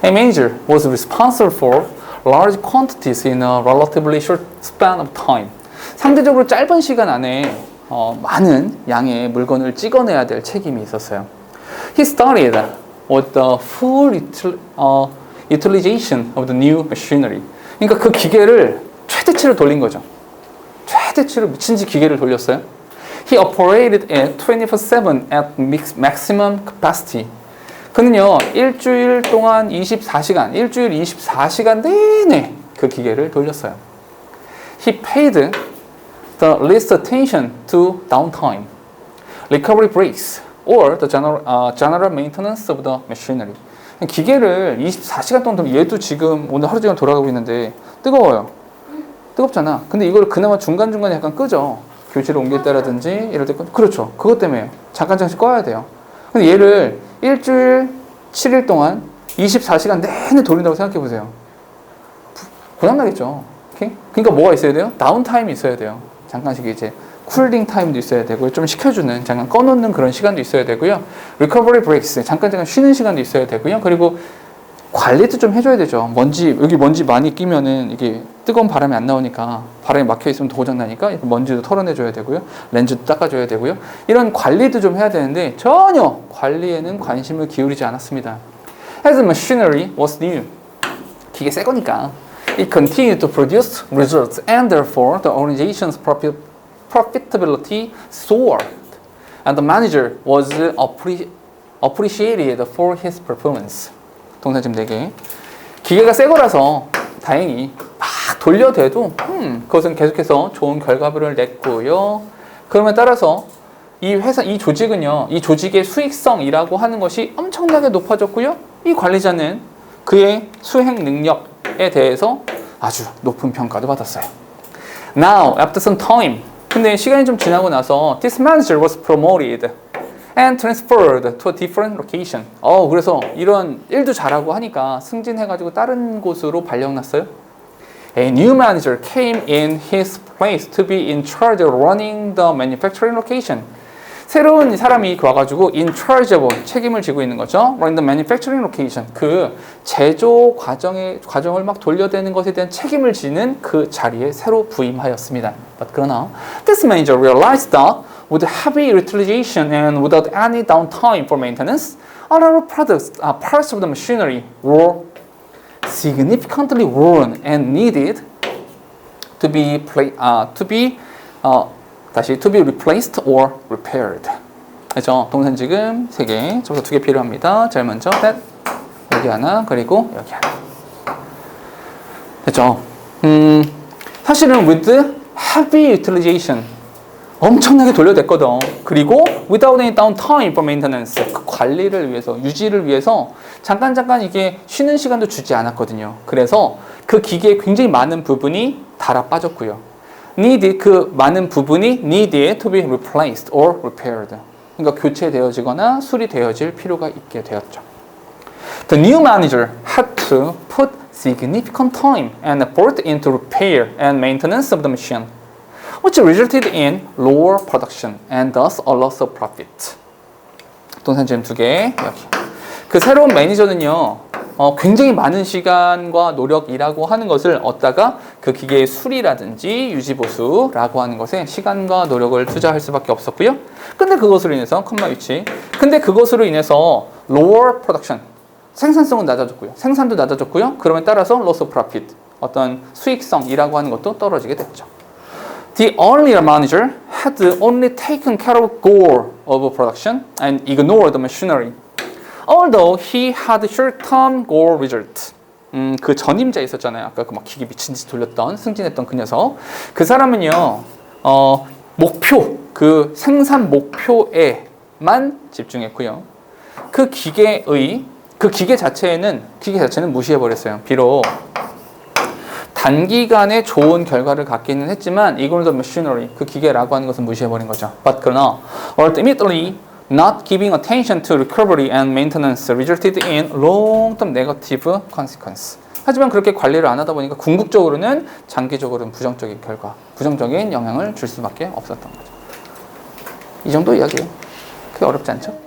Speaker 1: A manager was responsible for large quantities in a relatively short span of time. 상대적으로 짧은 시간 안에 많은 양의 물건을 찍어내야 될 책임이 있었어요. He started with the full utilization of the new machinery. 그러니까 그 기계를 최대치로 돌린 거죠. 최대치로 미친듯이 기계를 돌렸어요. He operated at 24/7 at maximum capacity. 그는요, 일주일 동안 24시간, 일주일 24시간 내내 그 기계를 돌렸어요. He paid the least attention to downtime, recovery breaks, or the general maintenance of the machinery. 기계를 24시간 동안 돌리면 얘도 지금 오늘 하루 종일 돌아가고 있는데 뜨거워요. 뜨겁잖아. 근데 이걸 그나마 중간중간에 약간 끄죠. 교체를 옮길 때라든지 이럴 때 그렇죠. 그것 때문에 잠깐씩 꺼야 돼요. 근데 얘를 일주일 7일 동안 24시간 내내 돌린다고 생각해 보세요. 고장나겠죠. 오케이? 그러니까 뭐가 있어야 돼요? 다운타임이 있어야 돼요. 잠깐씩 이제 쿨링 타임도 있어야 되고요. 좀 식혀주는, 잠깐 꺼놓는 그런 시간도 있어야 되고요. 리커버리 브레이크스, 잠깐 쉬는 시간도 있어야 되고요. 그리고 관리도 좀 해줘야 되죠. 여기 먼지 많이 끼면은 이게 뜨거운 바람이 안 나오니까 바람이 막혀 있으면 더 고장나니까 먼지도 털어내줘야 되고요. 렌즈도 닦아줘야 되고요. 이런 관리도 좀 해야 되는데 전혀 관리에는 관심을 기울이지 않았습니다. As the machinery was new. 기계 새 거니까. it continued to produce results and therefore the organization's profitability soared. And the manager was appreciated for his performance. 동사 지금 4개. 기계가 새 거라서 다행히 막 돌려대도 그것은 계속해서 좋은 결과물을 냈고요. 그러면 따라서 이 회사, 이 조직은요, 이 조직의 수익성이라고 하는 것이 엄청나게 높아졌고요. 이 관리자는 그의 수행 능력에 대해서 아주 높은 평가도 받았어요. Now, after some time, 근데 시간이 좀 지나고 나서 this manager was promoted and transferred to a different location. 그래서 이런 일도 잘하고 하니까 승진해가지고 다른 곳으로 발령났어요. A new manager came in his place to be in charge of running the manufacturing location. 새로운 사람이 와가지고 in charge of 책임을 지고 있는 거죠. Running the manufacturing location. 그 제조 과정을 막 돌려대는 것에 대한 책임을 지는 그 자리에 새로 부임하였습니다. 그러나 this manager realized that with heavy utilization and without any downtime for maintenance, all our products, parts of the machinery were significantly worn and needed to be replaced or repaired. 그렇죠? 동사는 지금 3개, 저기서 2개 필요합니다. 제일 먼저 여기 하나, 그리고 여기 하나. 됐죠? 사실은 with heavy utilization 엄청나게 돌려댔거든. 그리고 without any downtime for maintenance 그 관리를 위해서, 유지를 위해서 잠깐 이게 쉬는 시간도 주지 않았거든요. 그래서 그 기계에 굉장히 많은 부분이 달아 빠졌고요. 그 많은 부분이 needed to be replaced or repaired. 그러니까 교체되어지거나 수리되어질 필요가 있게 되었죠. The new manager had to put significant time and effort into repair and maintenance of the machine, which resulted in lower production and thus a loss of profit. 동사 지금 2개 여기. 그 새로운 매니저는요, 굉장히 많은 시간과 노력이라고 하는 것을 얻다가 그 기계의 수리라든지 유지보수라고 하는 것에 시간과 노력을 투자할 수밖에 없었고요. 근데 그것으로 인해서 컴마 위치. 근데 그것으로 인해서 lower production 생산성은 낮아졌고요. 생산도 낮아졌고요. 그러면 따라서 loss of profit 어떤 수익성이라고 하는 것도 떨어지게 됐죠. The earlier manager had only taken care of goal of production and ignored the machinery. Although he had short-term goal result. 그 전임자 있었잖아요. 아까 그 막 기계 미친 듯이 돌렸던 승진했던 그 녀석. 그 사람은요, 목표, 그 생산 목표에만 집중했고요. 그 기계 자체는 무시해 버렸어요. 비록 단기간에 좋은 결과를 갖기는 했지만 이걸 the machinery, 그 기계라고 하는 것은 무시해 버린 거죠. But 그러나 ultimately not giving attention to recovery and maintenance resulted in long-term negative consequence. 하지만 그렇게 관리를 안 하다 보니까 궁극적으로는 장기적으로는 부정적인 결과, 부정적인 영향을 줄 수밖에 없었던 거죠. 이 정도 이야기예요. 그게 어렵지 않죠?